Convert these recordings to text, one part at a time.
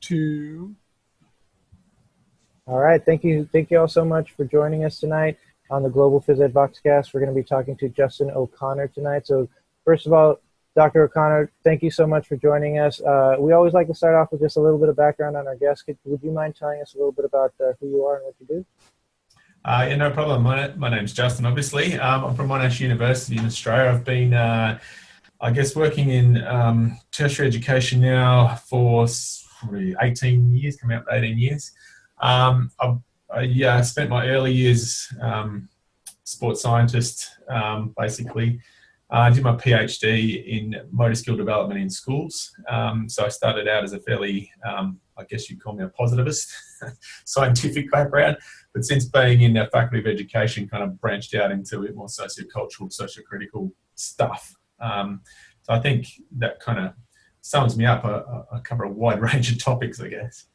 2. All right, thank you all so much for joining us tonight on the Global Phys Ed Voxcast. We're going to be talking to Justen O'Connor tonight. So first of all, Dr. O'Connor, thank you so much for joining us. We always like to start off with just a little bit of background on our guest. Would you mind telling us a little bit about who you are and what you do? Yeah, no problem. My name's Justen, obviously. I'm from Monash University in Australia. I've been, I guess, working in tertiary education now for 18 years, coming up to 18 years. I spent my early years sports scientist, basically. I did my PhD in motor skill development in schools. So I started out as a fairly, I guess you'd call me a positivist, scientific background. But since being in the Faculty of Education, kind of branched out into a bit more sociocultural, sociocritical stuff. So I think that kind of sums me up. I cover a wide range of topics, I guess.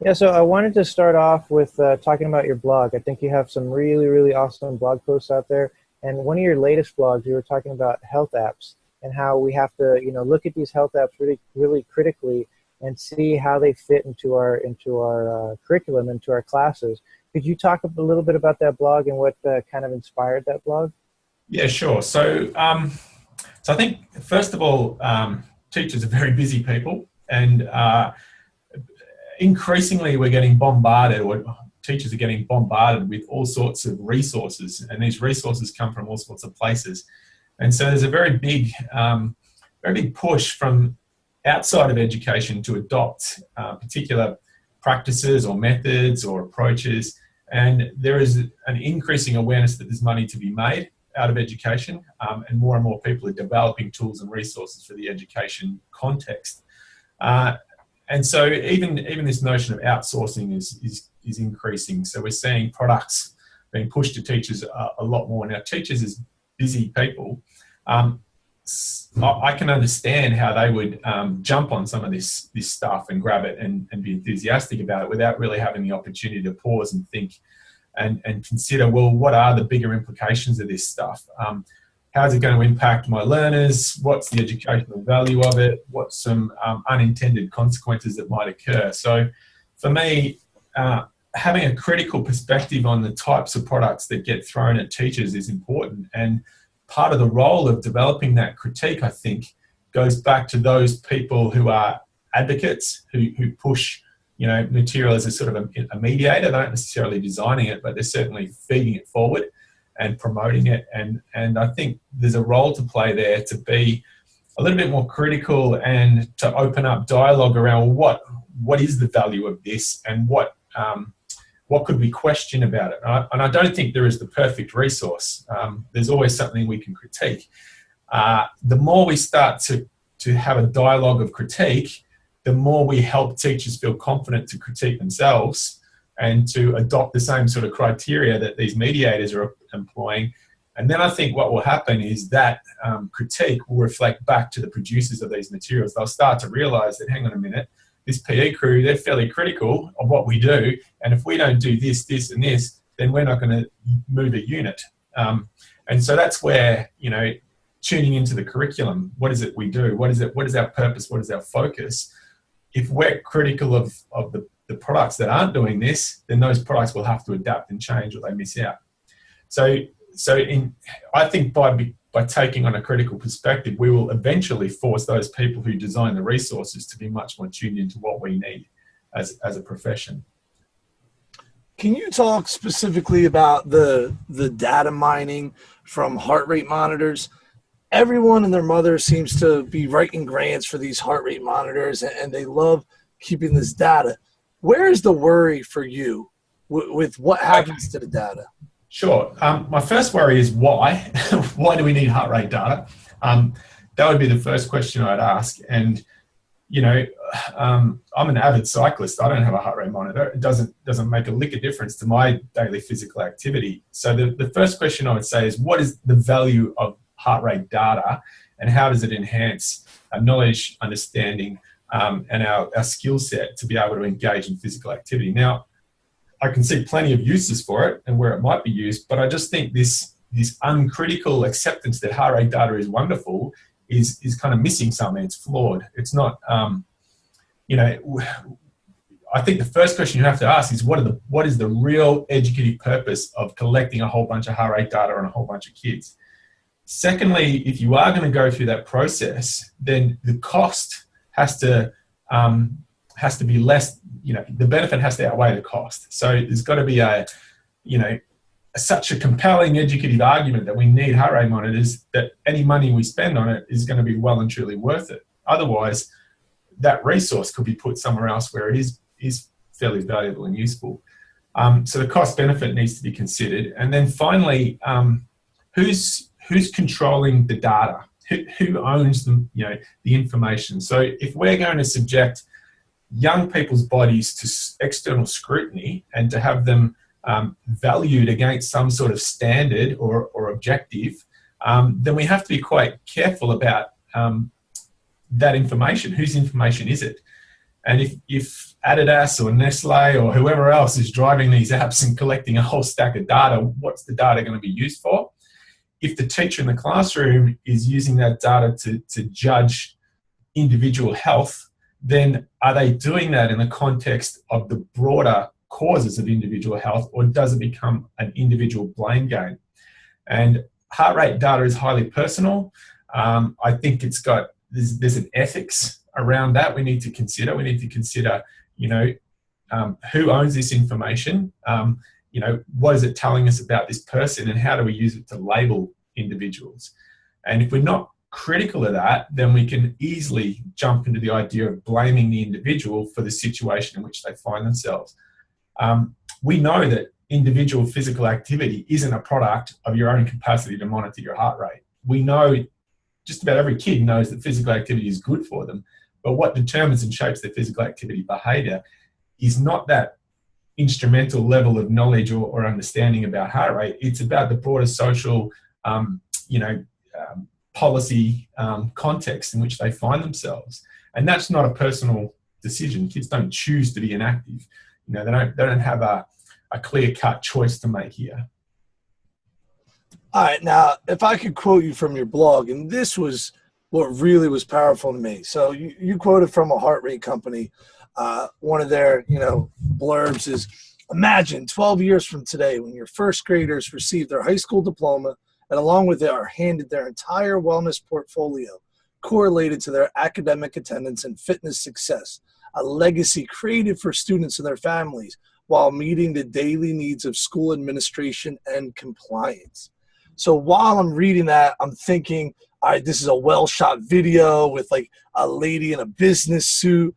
Yeah, so I wanted to start off with talking about your blog. I think you have some really, really awesome blog posts out there. And one of your latest blogs, you were talking about health apps and how we have to, look at these health apps really, really critically and see how they fit into our curriculum, into our classes. Could you talk a little bit about that blog and what kind of inspired that blog? Yeah, sure. So I think, first of all, teachers are very busy people, and increasingly we're getting bombarded, or teachers are getting bombarded with all sorts of resources, and these resources come from all sorts of places. And so there's a very big push from outside of education to adopt particular practices or methods or approaches. And there is an increasing awareness that there's money to be made out of education, and more people are developing tools and resources for the education context. And so even this notion of outsourcing is increasing. So we're seeing products being pushed to teachers a lot more. Now, teachers as busy people, I can understand how they would jump on some of this stuff and grab it and be enthusiastic about it without really having the opportunity to pause and think and consider, well, what are the bigger implications of this stuff? How is it going to impact my learners? What's the educational value of it? What's some unintended consequences that might occur? So for me, having a critical perspective on the types of products that get thrown at teachers is important. And part of the role of developing that critique, I think, goes back to those people who are advocates, who push material as a sort of a mediator. They're not necessarily designing it, but they're certainly feeding it forward and promoting it. And I think there's a role to play there to be a little bit more critical and to open up dialogue around what is the value of this and what could we question about it. And I don't think there is the perfect resource. There's always something we can critique. The more we start to have a dialogue of critique, the more we help teachers feel confident to critique themselves and to adopt the same sort of criteria that these mediators are employing. And then I think what will happen is that critique will reflect back to the producers of these materials. They'll start to realise that, hang on a minute, this PE crew, they're fairly critical of what we do. And if we don't do this, this, and this, then we're not going to move a unit. And so that's where, tuning into the curriculum, what is it we do? What is our purpose? What is our focus? If we're critical of the products that aren't doing this, then those products will have to adapt and change or they miss out. So I think by taking on a critical perspective, we will eventually force those people who design the resources to be much more tuned into what we need as a profession. Can you talk specifically about the data mining from heart rate monitors? Everyone and their mother seems to be writing grants for these heart rate monitors, and they love keeping this data. Where is the worry for you with what happens to the data? Sure. My first worry is why? Why do we need heart rate data? That would be the first question I'd ask. And, I'm an avid cyclist. I don't have a heart rate monitor. It doesn't make a lick of difference to my daily physical activity. So the first question I would say is, what is the value of heart rate data and how does it enhance our knowledge, understanding, and our skill set to be able to engage in physical activity? Now, I can see plenty of uses for it and where it might be used, but I just think this uncritical acceptance that heart rate data is wonderful is kind of missing something. It's flawed. It's not you know, I think the first question you have to ask is what is the real educative purpose of collecting a whole bunch of heart rate data on a whole bunch of kids? Secondly, if you are going to go through that process, then the cost has to be less. You know, the benefit has to outweigh the cost. So there's got to be such a compelling educative argument that we need heart rate monitors that any money we spend on it is going to be well and truly worth it. Otherwise, that resource could be put somewhere else where it is fairly valuable and useful. So the cost benefit needs to be considered. And then finally, who's controlling the data? Who owns the information? So if we're going to subject young people's bodies to external scrutiny and to have them valued against some sort of standard or objective, then we have to be quite careful about that information. Whose information is it? And if Adidas or Nestle or whoever else is driving these apps and collecting a whole stack of data, what's the data going to be used for? If the teacher in the classroom is using that data to judge individual health, then are they doing that in the context of the broader causes of individual health, or does it become an individual blame game? And heart rate data is highly personal. I think there's an ethics around that we need to consider. We need to consider, who owns this information? What is it telling us about this person, and how do we use it to label individuals? And if we're not critical of that, then we can easily jump into the idea of blaming the individual for the situation in which they find themselves. We know that individual physical activity isn't a product of your own capacity to monitor your heart rate. We know, just about every kid knows that physical activity is good for them, but what determines and shapes their physical activity behavior is not that instrumental level of knowledge or understanding about heart rate. It's about the broader social, policy context in which they find themselves. And that's not a personal decision. Kids don't choose to be inactive. They don't have a clear-cut choice to make here. All right, now, if I could quote you from your blog, and this was what really was powerful to me. So you quoted from a heart rate company. One of their, blurbs is, imagine 12 years from today when your first graders receive their high school diploma and along with it are handed their entire wellness portfolio correlated to their academic attendance and fitness success, a legacy created for students and their families while meeting the daily needs of school administration and compliance. So while I'm reading that, I'm thinking, all right, this is a well-shot video with like a lady in a business suit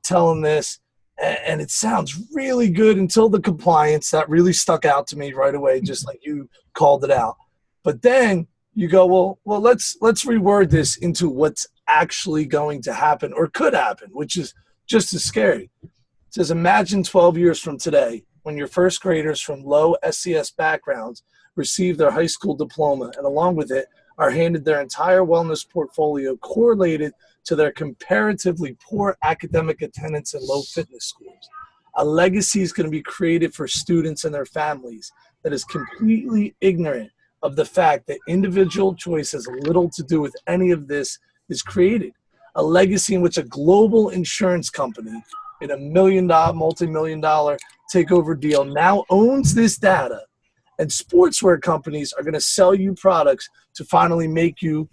telling this, and it sounds really good until the compliance. That really stuck out to me right away, just like you called it out. But then you go, well, let's reword this into what's actually going to happen or could happen, which is just as scary. It says, imagine 12 years from today when your first graders from low SCS backgrounds receive their high school diploma and along with it are handed their entire wellness portfolio correlated to their comparatively poor academic attendance and low fitness scores. A legacy is going to be created for students and their families that is completely ignorant of the fact that individual choice has little to do with any of this is created. A legacy in which a global insurance company in a multi-million-dollar takeover deal now owns this data, and sportswear companies are going to sell you products to finally make you,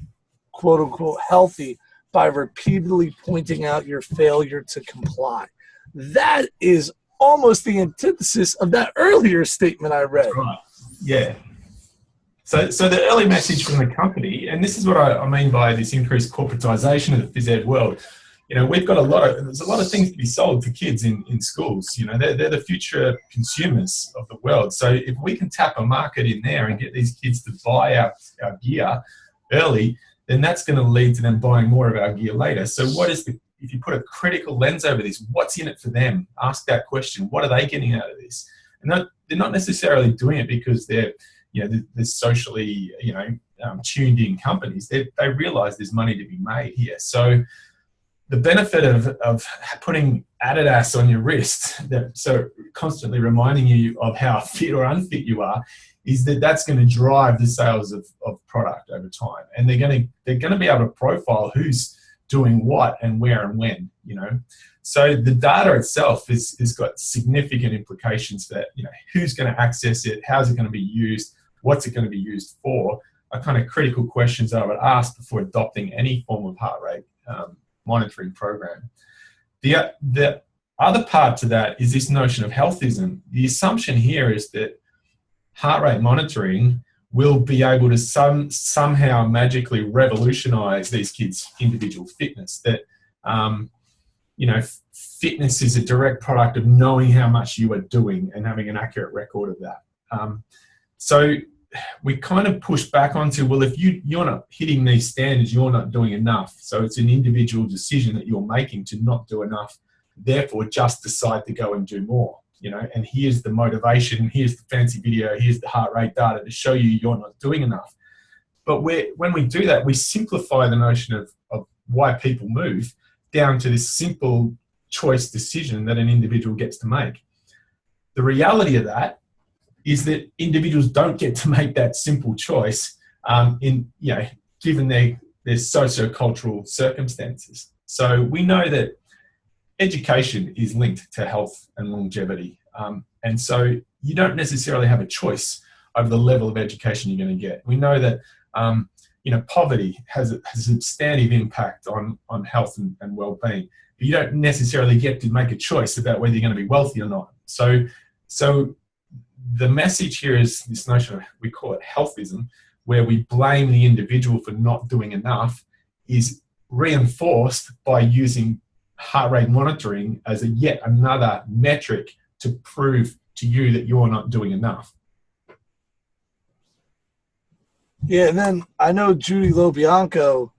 quote unquote, healthy by repeatedly pointing out your failure to comply. That is almost the antithesis of that earlier statement I read. Right. Yeah. So the early message from the company, and this is what I mean by this increased corporatization of the phys ed world. We've got there's a lot of things to be sold to kids in schools. They're the future consumers of the world. So if we can tap a market in there and get these kids to buy our gear early, then that's going to lead to them buying more of our gear later. So if you put a critical lens over this, what's in it for them? Ask that question. What are they getting out of this? And they're not necessarily doing it because they're socially, tuned in companies. They realize there's money to be made here. So the benefit of putting Adidas on your wrist, so constantly reminding you of how fit or unfit you are, is that's going to drive the sales of product over time. And they're going to be able to profile who's doing what and where and when, you know. So the data itself is got significant implications for that, you know, who's going to access it, how's it going to be used, what's it going to be used for, are kind of critical questions that I would ask before adopting any form of heart rate monitoring program. The other part to that is this notion of healthism. The assumption here is that heart rate monitoring will be able to somehow magically revolutionize these kids' individual fitness. That, you know, fitness is a direct product of knowing how much you are doing and having an accurate record of that. So we kind of push back onto, well, if you're not hitting these standards, you're not doing enough. So it's an individual decision that you're making to not do enough. Therefore, just decide to go and do more. You know, and here's the motivation, here's the fancy video, here's the heart rate data to show you you're not doing enough. But when we do that, we simplify the notion of why people move down to this simple choice decision that an individual gets to make. The reality of that is that individuals don't get to make that simple choice given their socio-cultural circumstances. So we know that education is linked to health and longevity. And so you don't necessarily have a choice over the level of education you're going to get. We know that poverty has a substantive impact on health and well-being. But you don't necessarily get to make a choice about whether you're going to be wealthy or not. So the message here is this notion of, we call it healthism, where we blame the individual for not doing enough, is reinforced by using heart rate monitoring as yet another metric to prove to you that you're not doing enough. Yeah, and then I know Judy Lobianco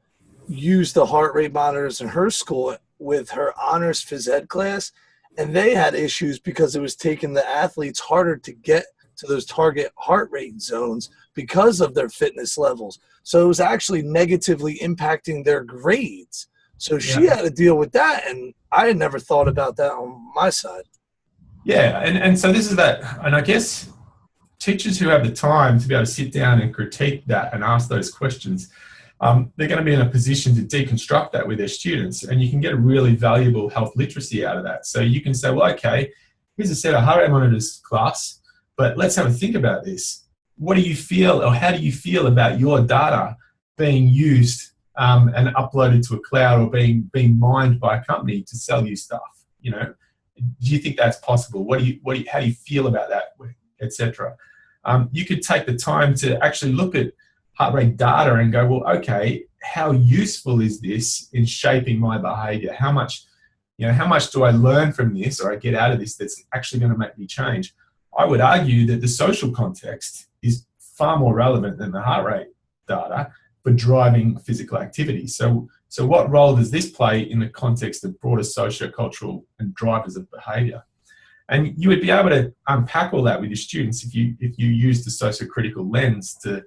used the heart rate monitors in her school with her honors phys ed class, and they had issues because it was taking the athletes harder to get to those target heart rate zones because of their fitness levels. So it was actually negatively impacting their grades. So she had to deal with that, and I had never thought about that on my side. Yeah, and so this is that, and I guess teachers who have the time to be able to sit down and critique that and ask those questions, they're going to be in a position to deconstruct that with their students, and you can get a really valuable health literacy out of that. So you can say, well, okay, here's a set of heart rate monitors, class, but let's have a think about this. What do you feel, or how do you feel about your data being used and uploaded to a cloud, or being mined by a company to sell you stuff? You know, do you think that's possible? How do you feel about that, etc.? You could take the time to actually look at heart rate data and go, well, okay, how useful is this in shaping my behavior? How much do I learn from this, or I get out of this, that's actually going to make me change? I would argue that the social context is far more relevant than the heart rate data for driving physical activity. So what role does this play in the context of broader socio-cultural and drivers of behaviour? And you would be able to unpack all that with your students if you use the socio-critical lens to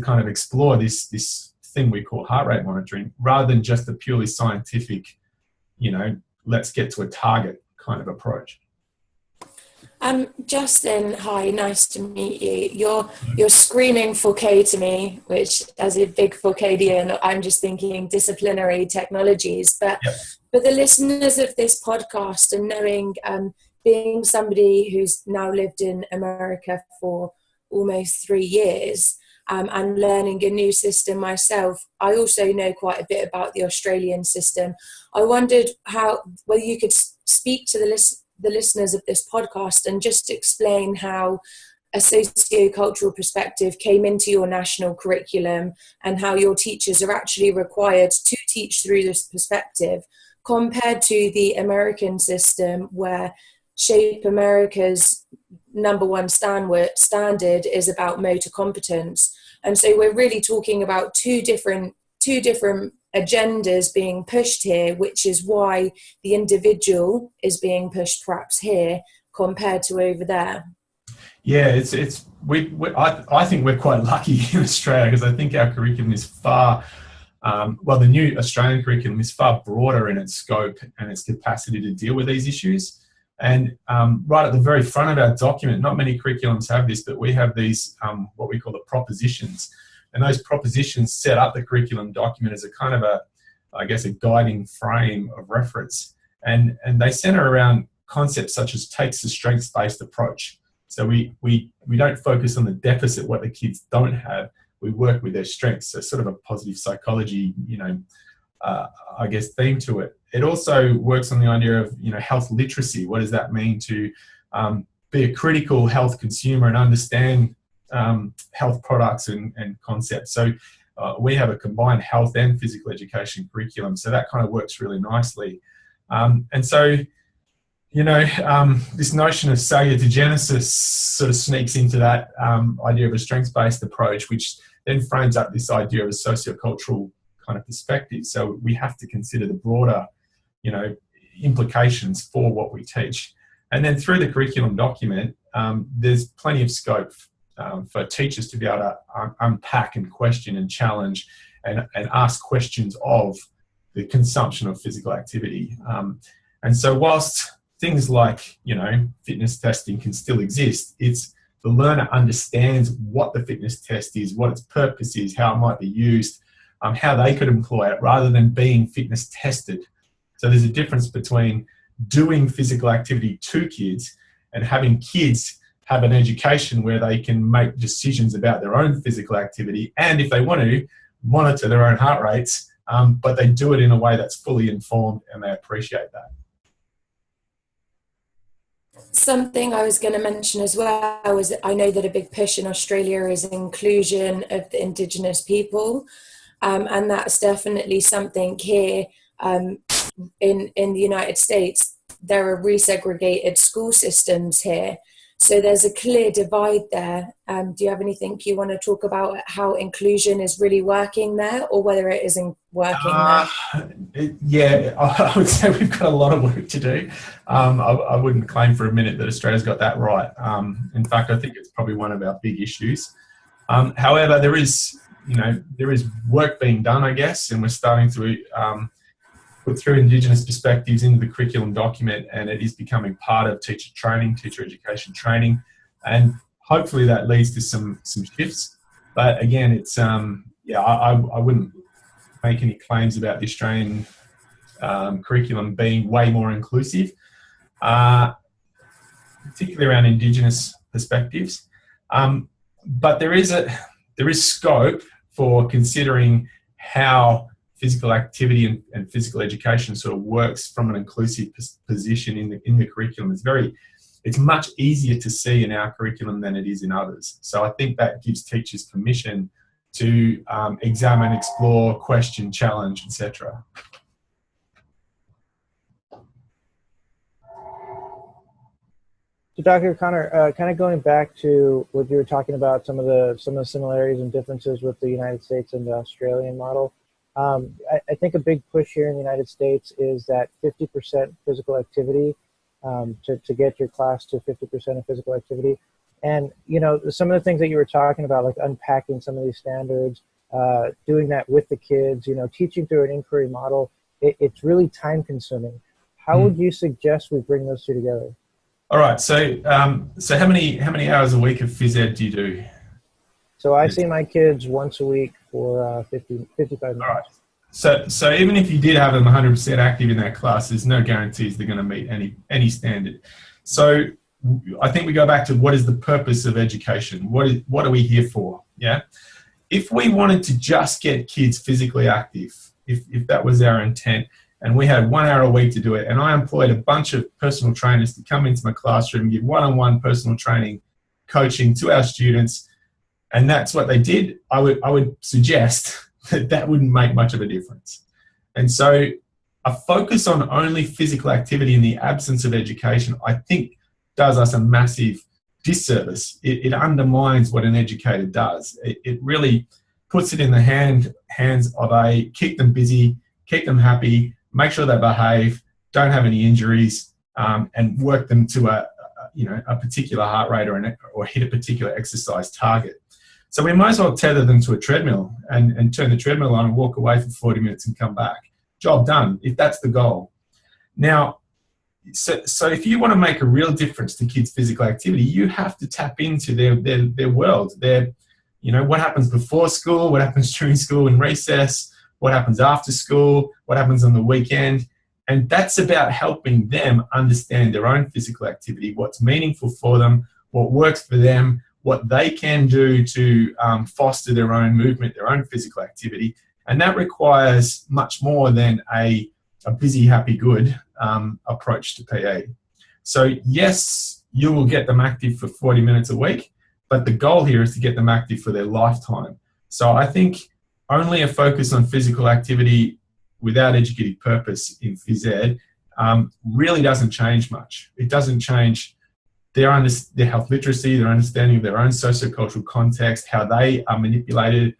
kind of explore this thing we call heart rate monitoring, rather than just a purely scientific, let's get to a target kind of approach. Justen, hi, nice to meet you. You're screaming 4K to me, which, as a big 4Kdian, I'm just thinking disciplinary technologies. But for the listeners of this podcast, and knowing, being somebody who's now lived in America for almost 3 years, and learning a new system myself, I also know quite a bit about the Australian system. I wondered whether you could speak to the listeners of this podcast and just explain how a socio-cultural perspective came into your national curriculum, and how your teachers are actually required to teach through this perspective, compared to the American system, where Shape America's #1 standard is about motor competence. And so we're really talking about two different agendas being pushed here, which is why the individual is being pushed perhaps here compared to over there. Yeah, I think we're quite lucky in Australia, because I think our curriculum is the new Australian curriculum is far broader in its scope and its capacity to deal with these issues. And right at the very front of our document, not many curriculums have this, but we have these, what we call the propositions. And those propositions set up the curriculum document as a kind of I guess, a guiding frame of reference. And they center around concepts such as takes a strengths-based approach. So we don't focus on the deficit, what the kids don't have. We work with their strengths. So sort of a positive psychology, I guess, theme to it. It also works on the idea of, health literacy. What does that mean to be a critical health consumer and understand health products and concepts? So we have a combined health and physical education curriculum. So that kind of works really nicely. And so, this notion of salutogenesis sort of sneaks into that idea of a strengths-based approach, which then frames up this idea of a sociocultural kind of perspective. So we have to consider the broader, implications for what we teach. And then through the curriculum document, there's plenty of scope for teachers to be able to unpack and question and challenge and ask questions of the consumption of physical activity. And so whilst things like, fitness testing can still exist, it's the learner understands what the fitness test is, what its purpose is, how it might be used, how they could employ it rather than being fitness tested. So there's a difference between doing physical activity to kids and having kids have an education where they can make decisions about their own physical activity, and if they want to, monitor their own heart rates, but they do it in a way that's fully informed and they appreciate that. Something I was going to mention as well was that I know that a big push in Australia is inclusion of the Indigenous people, and that's definitely something here. In the United States, there are resegregated school systems here, so there's a clear divide there. Do you have anything you want to talk about how inclusion is really working there, or whether it isn't working there? Yeah, I would say we've got a lot of work to do. I wouldn't claim for a minute that Australia's got that right. In fact, I think it's probably one of our big issues. However, there is work being done, I guess, and we're starting to put through Indigenous perspectives into the curriculum document, and it is becoming part of teacher training, teacher education training, and hopefully that leads to some shifts. But again, it's I wouldn't make any claims about the Australian curriculum being way more inclusive, particularly around Indigenous perspectives. But there is scope for considering how physical activity and physical education sort of works from an inclusive position in the curriculum. It's much easier to see in our curriculum than it is in others. So I think that gives teachers permission to examine, explore, question, challenge, etc. So Dr. O'Connor, kind of going back to what you were talking about, some of the similarities and differences with the United States and the Australian model. I think a big push here in the United States is that 50% physical activity, to get your class to 50% of physical activity. And, some of the things that you were talking about, like unpacking some of these standards, doing that with the kids, teaching through an inquiry model, it's really time consuming. How would you suggest we bring those two together? All right. So how many hours a week of phys ed do you do? So I see my kids once a week for 55 minutes. All right. So even if you did have them 100% active in that class, there's no guarantees they're going to meet any standard. So I think we go back to what is the purpose of education? What are we here for? Yeah. If we wanted to just get kids physically active, if that was our intent, and we had 1 hour a week to do it, and I employed a bunch of personal trainers to come into my classroom and give one-on-one personal training, coaching to our students, and that's what they did, I would suggest that wouldn't make much of a difference. And so a focus on only physical activity in the absence of education, I think, does us a massive disservice. It undermines what an educator does. It really puts it in the hands of a keep them busy, keep them happy, make sure they behave, don't have any injuries, and work them to a particular heart rate or hit a particular exercise target. So we might as well tether them to a treadmill and turn the treadmill on and walk away for 40 minutes and come back. Job done, if that's the goal. Now, so if you want to make a real difference to kids' physical activity, you have to tap into their world. What happens before school, what happens during school and recess, what happens after school, what happens on the weekend. And that's about helping them understand their own physical activity, what's meaningful for them, what works for them, what they can do to foster their own movement, their own physical activity. And that requires much more than a busy, happy, good approach to PE. So yes, you will get them active for 40 minutes a week, but the goal here is to get them active for their lifetime. So I think only a focus on physical activity without educative purpose in phys ed really doesn't change much. It doesn't change their health literacy, their understanding of their own sociocultural context, how they are manipulated,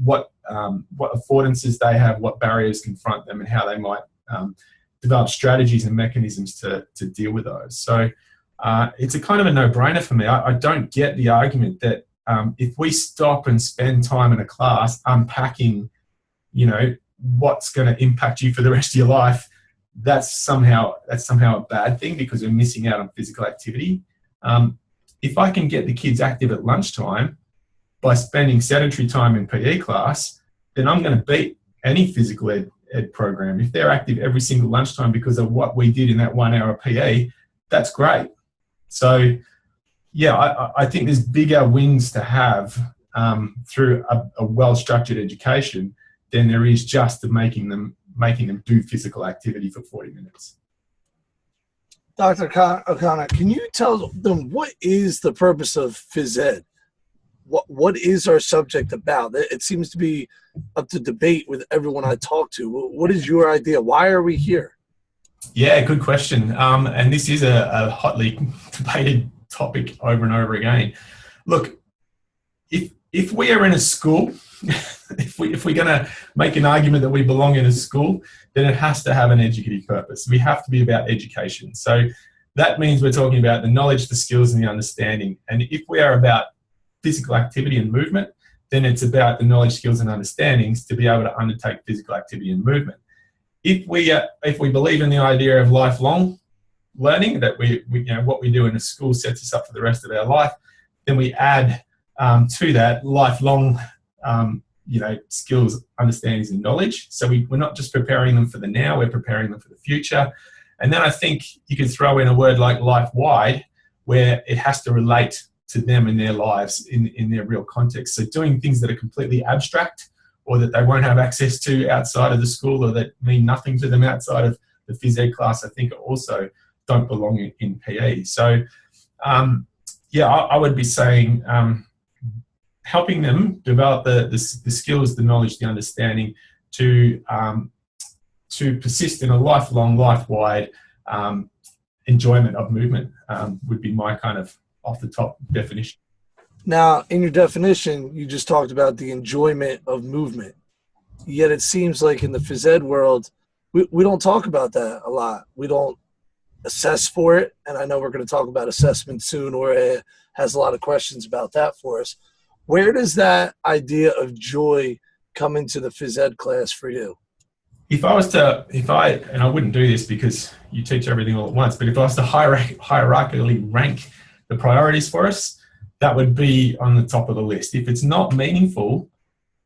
what affordances they have, what barriers confront them, and how they might develop strategies and mechanisms to deal with those. So it's a kind of a no-brainer for me. I don't get the argument that if we stop and spend time in a class unpacking, what's going to impact you for the rest of your life, that's somehow a bad thing because we're missing out on physical activity. If I can get the kids active at lunchtime by spending sedentary time in PE class, then I'm going to beat any physical ed program. If they're active every single lunchtime because of what we did in that 1 hour PE, that's great. So yeah, I think there's bigger wins to have through a well-structured education than there is just making them do physical activity for 40 minutes. Dr. O'Connor, can you tell them what is the purpose of phys ed? What is our subject about? It seems to be up to debate with everyone I talk to. What is your idea? Why are we here? Yeah, good question. And this is a hotly debated topic over and over again. Look, if we are in a school, if we're going to make an argument that we belong in a school, then it has to have an educative purpose. We have to be about education. So that means we're talking about the knowledge, the skills, and the understanding. And if we are about physical activity and movement, then it's about the knowledge, skills, and understandings to be able to undertake physical activity and movement. If we believe in the idea of lifelong learning, that we what we do in a school sets us up for the rest of our life, then we add to that lifelong skills, understandings, and knowledge. So we're not just preparing them for the now, we're preparing them for the future. And then I think you can throw in a word like life-wide, where it has to relate to them in their lives, in their real context. So doing things that are completely abstract or that they won't have access to outside of the school or that mean nothing to them outside of the phys ed class, I think also don't belong in PE. So I would be saying helping them develop the skills, the knowledge, the understanding to persist in a lifelong, life-wide enjoyment of movement would be my kind of off-the-top definition. Now, in your definition, you just talked about the enjoyment of movement. Yet it seems like in the phys ed world, we don't talk about that a lot. We don't assess for it. And I know we're going to talk about assessment soon, or it has a lot of questions about that for us. Where does that idea of joy come into the phys ed class for you? And I wouldn't do this because you teach everything all at once, but if I was to hierarchically rank the priorities for us, that would be on the top of the list. If it's not meaningful,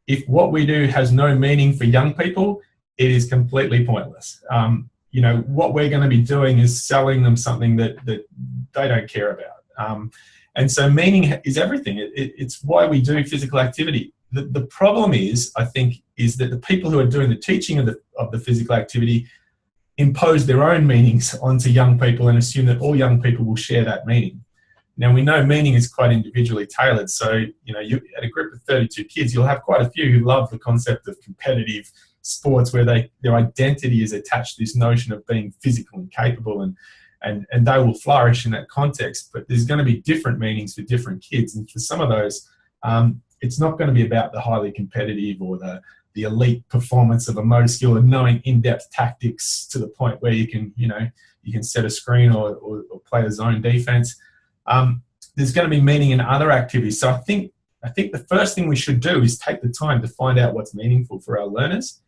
if what we do has no meaning for young people, it is completely pointless. What we're going to be doing is selling them something that they don't care about. And so meaning is everything. It's why we do physical activity. The problem is, I think, is that the people who are doing the teaching of the physical activity impose their own meanings onto young people and assume that all young people will share that meaning. Now, we know meaning is quite individually tailored. So, you at a group of 32 kids, you'll have quite a few who love the concept of competitive sports where their identity is attached to this notion of being physical and capable, and they will flourish in that context. But there's going to be different meanings for different kids. And for some of those, it's not going to be about the highly competitive or the elite performance of a motor skill and knowing in-depth tactics to the point where you can set a screen or play a zone defense. There's going to be meaning in other activities. So I think the first thing we should do is take the time to find out what's meaningful for our learners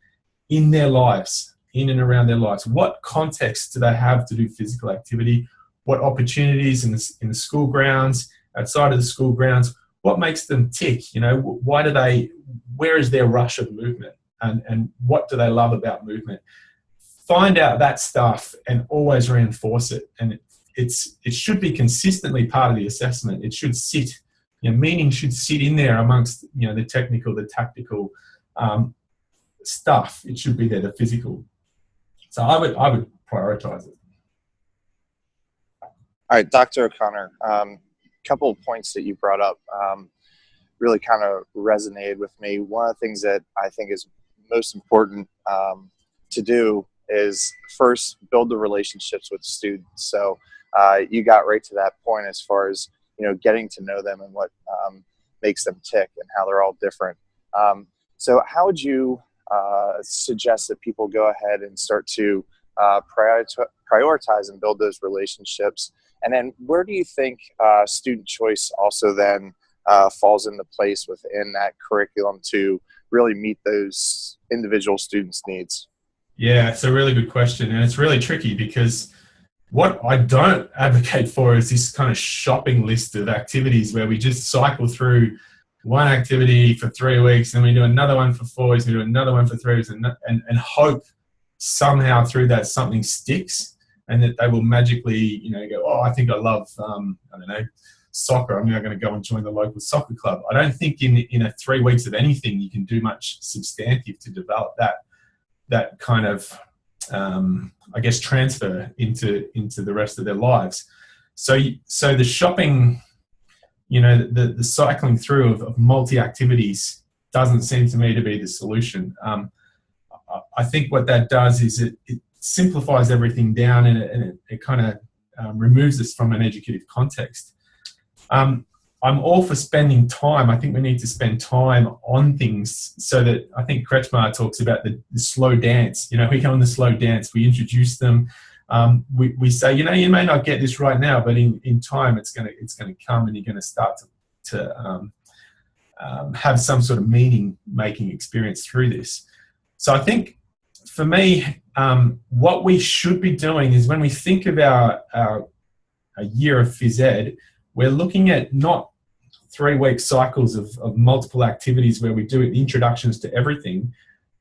in their lives, in and around their lives. What context do they have to do physical activity? What opportunities in the school grounds, outside of the school grounds? What makes them tick? Where is their rush of movement? and what do they love about movement. Find out that stuff and always reinforce it. And it should be consistently part of the assessment. It should sit, meaning should sit in there amongst, the technical, the tactical stuff. It should be there, the physical. So I would prioritize it. All right, Dr. O'Connor, couple of points that you brought up really kind of resonated with me. One of the things that I think is most important to do is first build the relationships with students. So you got right to that point as far as, getting to know them and what makes them tick and how they're all different. So how would you suggest that people go ahead and start to prioritize and build those relationships? And then where do you think student choice also then falls into place within that curriculum to really meet those individual students' needs? Yeah, it's a really good question. And it's really tricky because what I don't advocate for is this kind of shopping list of activities where we just cycle through one activity for 3 weeks, and we do another one for 4 weeks, we do another one for 3 weeks, and hope somehow through that something sticks and that they will magically, go, oh, I think I love, soccer. I'm now going to go and join the local soccer club. I don't think in 3 weeks of anything you can do much substantive to develop that kind of, transfer into the rest of their lives. So the shopping, the cycling through of multi-activities doesn't seem to me to be the solution. I think what that does is it simplifies everything down and it kind of removes us from an educative context. I'm all for spending time. I think we need to spend time on things so that I think Kretschmar talks about the slow dance. We go on the slow dance. We introduce them. We say, you may not get this right now, but in time it's going to come, and you're going to start to have some sort of meaning-making experience through this. So I think for me, what we should be doing is when we think about a year of phys ed, we're looking at not 3-week cycles of multiple activities where we do introductions to everything,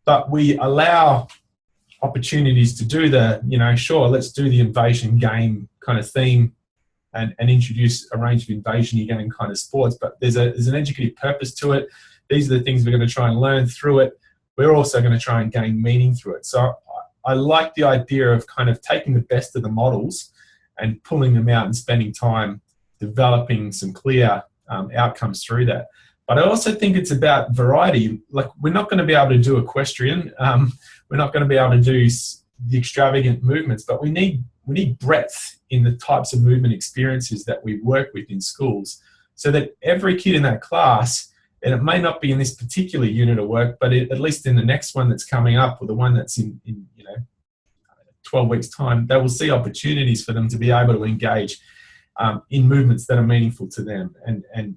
but we allow opportunities to do let's do the invasion game kind of theme and introduce a range of invasion game kind of sports, but there's an educative purpose to it. These are the things we're going to try and learn through it. We're also going to try and gain meaning through it. So I like the idea of kind of taking the best of the models and pulling them out and spending time developing some clear outcomes through that. But I also think it's about variety. Like, we're not going to be able to do equestrian. We're not going to be able to do the extravagant movements, but we need breadth in the types of movement experiences that we work with in schools, so that every kid in that class, and it may not be in this particular unit of work, but at least in the next one that's coming up, or the one that's in 12 weeks time, they will see opportunities for them to be able to engage in movements that are meaningful to them and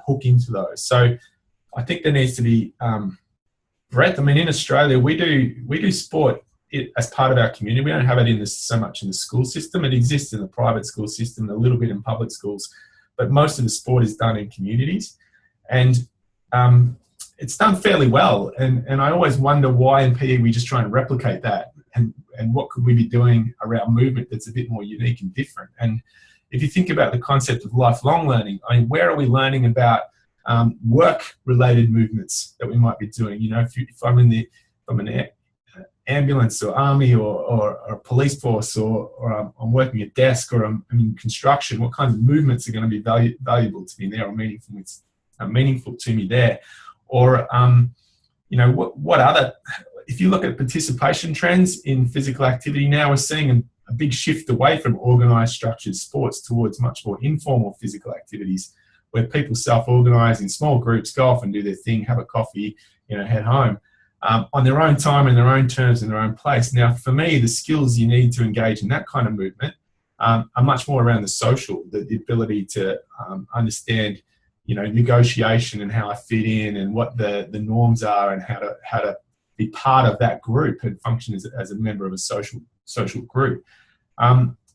hook into those. So I think there needs to be breadth. I mean, in Australia, we do sport as part of our community. We don't have it so much in the school system. It exists in the private school system, a little bit in public schools, but most of the sport is done in communities, and it's done fairly well. And I always wonder why in PE we just try and replicate that, and what could we be doing around movement that's a bit more unique and different. And if you think about the concept of lifelong learning, I mean, where are we learning about work-related movements that we might be doing? If I'm in an ambulance or army or a police force, or I'm working a desk, or I'm in construction, what kind of movements are going to be valuable to me there, or meaningful to me there? Or what other? If you look at participation trends in physical activity now, we're seeing a big shift away from organised structured sports towards much more informal physical activities, where people self-organise in small groups, go off and do their thing, have a coffee, head home on their own time, in their own terms, in their own place. Now, for me, the skills you need to engage in that kind of movement are much more around the social, the ability to understand, negotiation and how I fit in, and what the norms are, and how to be part of that group and function as a member of a social group.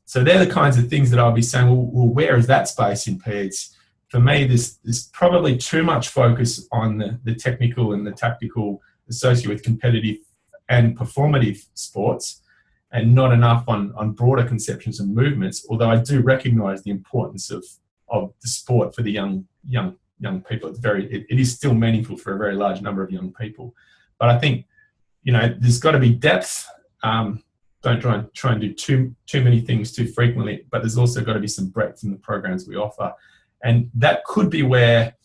So they're the kinds of things that I'll be saying, well, where is that space in PEDS? For me, there's probably too much focus on the technical and the tactical associated with competitive and performative sports, and not enough on broader conceptions of movements. Although I do recognise the importance of the sport for the young people. It is still meaningful for a very large number of young people. But I think, there's got to be depth. Don't try and do too many things too frequently, but there's also got to be some breadth in the programs we offer. And that could be where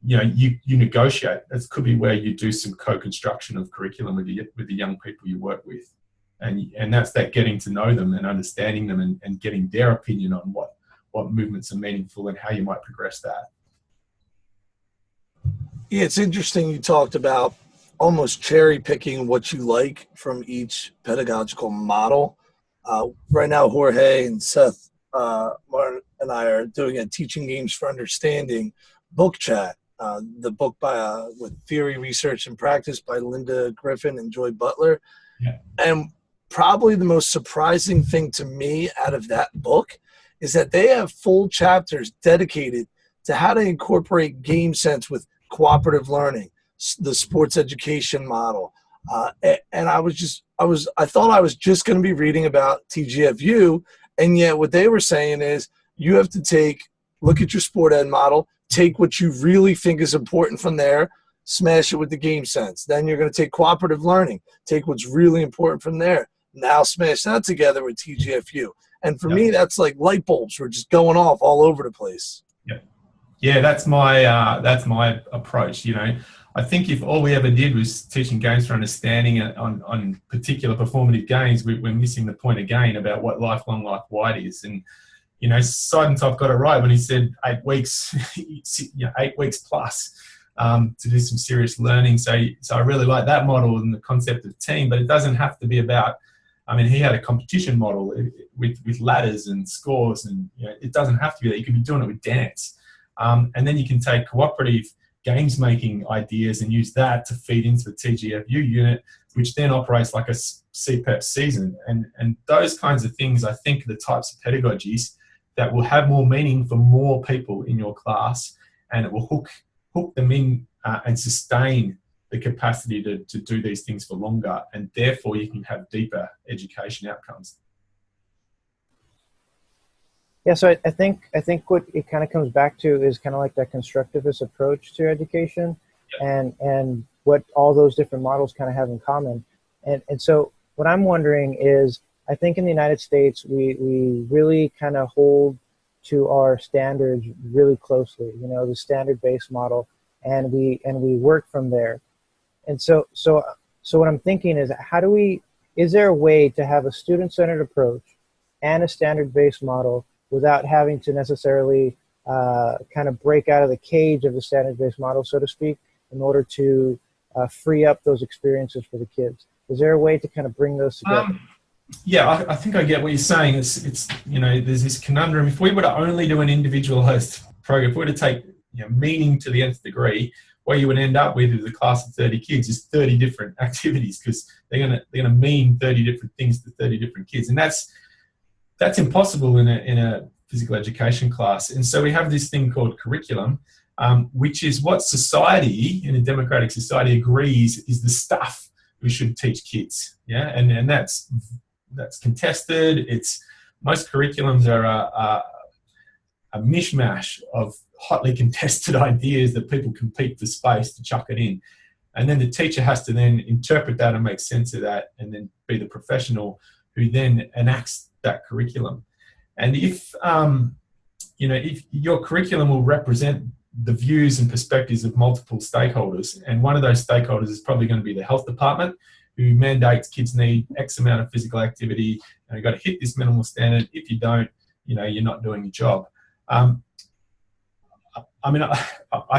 you negotiate. That could be where you do some co-construction of curriculum with the young people you work with. And that's that getting to know them and understanding them and getting their opinion on what movements are meaningful and how you might progress that. Yeah, it's interesting you talked about almost cherry picking what you like from each pedagogical model. Right now, Jorge and Seth Martin and I are doing a Teaching Games for Understanding book chat. The book with Theory, Research, and Practice by Linda Griffin and Joy Butler. Yeah. And probably the most surprising thing to me out of that book is that they have full chapters dedicated to how to incorporate game sense with cooperative learning, the sports education model. And I thought I was just going to be reading about TGFU, and yet what they were saying is you have to look at your sport ed model, take what you really think is important from there, smash it with the game sense. Then you're going to take cooperative learning, take what's really important from there, now smash that together with TGFU. And for me, that's like light bulbs were just going off all over the place. Yeah, that's my approach. I think if all we ever did was teaching games for understanding on particular performative games, we're missing the point again about what lifelong life wide is. And Seidentop got it right when he said 8 weeks, 8 weeks plus to do some serious learning. So I really like that model and the concept of team, but it doesn't have to be about. He had a competition model with ladders and scores, and it doesn't have to be that. You can be doing it with dance. And then you can take cooperative games making ideas and use that to feed into the TGFU unit, which then operates like a CPEP season. And those kinds of things, I think, are the types of pedagogies that will have more meaning for more people in your class, and it will hook them in and sustain the capacity to do these things for longer, and therefore you can have deeper education outcomes. Yeah, so I think what it kind of comes back to is kind of like that constructivist approach to education, and what all those different models kind of have in common. And so what I'm wondering is, I think in the United States we really kind of hold to our standards really closely, the standard-based model, and we work from there. And so what I'm thinking is, is there a way to have a student-centered approach and a standard-based model without having to necessarily kind of break out of the cage of the standard-based model, so to speak, in order to free up those experiences for the kids? Is there a way to kind of bring those together? Yeah, I think I get what you're saying. It's there's this conundrum. If we were to only do an individualized program, if we were to take meaning to the nth degree, what you would end up with a class of 30 kids is 30 different activities, because they're gonna mean 30 different things to 30 different kids, and that's impossible in a physical education class. And so we have this thing called curriculum, which is what society, in a democratic society, agrees is the stuff we should teach kids. Yeah, and that's contested. Most curriculums are a mishmash of hotly contested ideas that people compete for space to chuck it in. And then the teacher has to then interpret that and make sense of that, and then be the professional who then enacts that curriculum. And if your curriculum will represent the views and perspectives of multiple stakeholders, and one of those stakeholders is probably going to be the health department, who mandates kids need X amount of physical activity, and you've got to hit this minimal standard. If you don't, you're not doing your job. I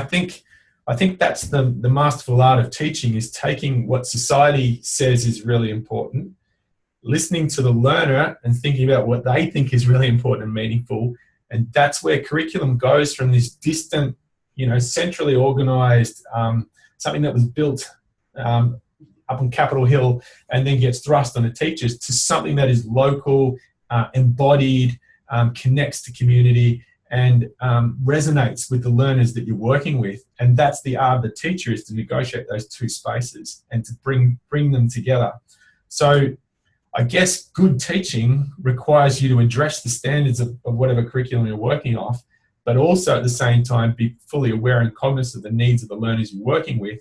think that's the masterful art of teaching, is taking what society says is really important, listening to the learner and thinking about what they think is really important and meaningful. And that's where curriculum goes from this distant, centrally organized, something that was built up on Capitol Hill and then gets thrust on the teachers, to something that is local, embodied, connects to community, and resonates with the learners that you're working with. And that's the art of the teacher, is to negotiate those two spaces and to bring them together. So I guess good teaching requires you to address the standards of whatever curriculum you're working off, but also at the same time be fully aware and cognizant of the needs of the learners you're working with,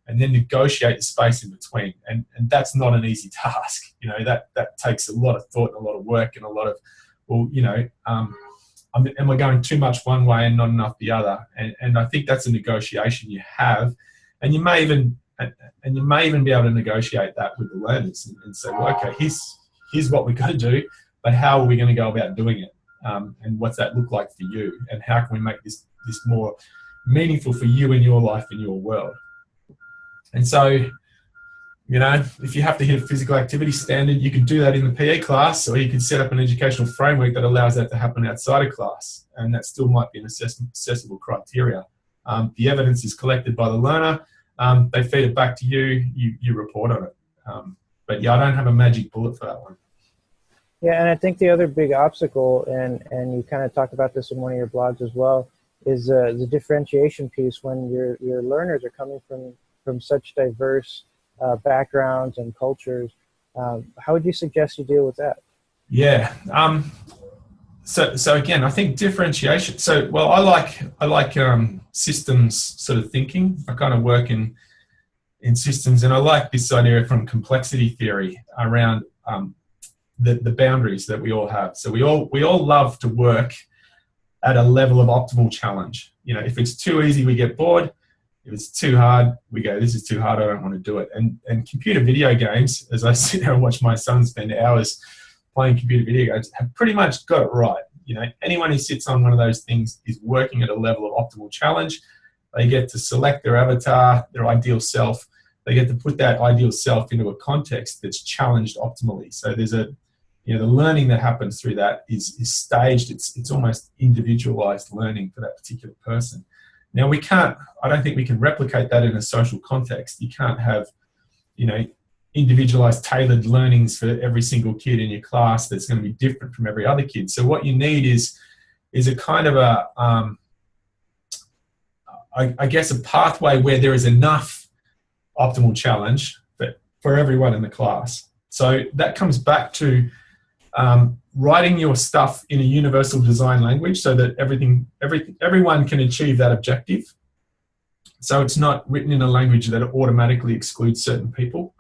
and then negotiate the space in between. And that's not an easy task. You know, that takes a lot of thought and a lot of work and a lot of, well, you know, am I going too much one way and not enough the other? And I think that's a negotiation you have, and you may even be able to negotiate that with the learners and say, well, okay, here's what we're going to do, but how are we going to go about doing it? And what's that look like for you? And how can we make this more meaningful for you in your life and your world? And so, you know, if you have to hit a physical activity standard, you could do that in the PE class, or you could set up an educational framework that allows that to happen outside of class. And that still might be an accessible criteria. The evidence is collected by the learner. They feed it back to you, you report on it. But yeah, I don't have a magic bullet for that one. Yeah, and I think the other big obstacle, and you kind of talked about this in one of your blogs as well, is the differentiation piece when your learners are coming from such diverse backgrounds and cultures. How would you suggest you deal with that? Yeah. So again, I think differentiation. So, well, I like systems sort of thinking. I kind of work in systems, and I like this idea from complexity theory around the boundaries that we all have. So we all love to work at a level of optimal challenge. You know, if it's too easy, we get bored. If it's too hard, we go, this is too hard, I don't want to do it. And computer video games, as I sit there and watch my son spend hours playing computer video games, have pretty much got it right. You know, anyone who sits on one of those things is working at a level of optimal challenge. They get to select their avatar, their ideal self. They get to put that ideal self into a context that's challenged optimally. So there's the learning that happens through that is staged. It's almost individualized learning for that particular person. Now I don't think we can replicate that in a social context. You can't have, individualized tailored learnings for every single kid in your class that's going to be different from every other kid. So what you need is a kind of I guess a pathway where there is enough optimal challenge for everyone in the class. So that comes back to writing your stuff in a universal design language so that everyone can achieve that objective. So it's not written in a language that automatically excludes certain people,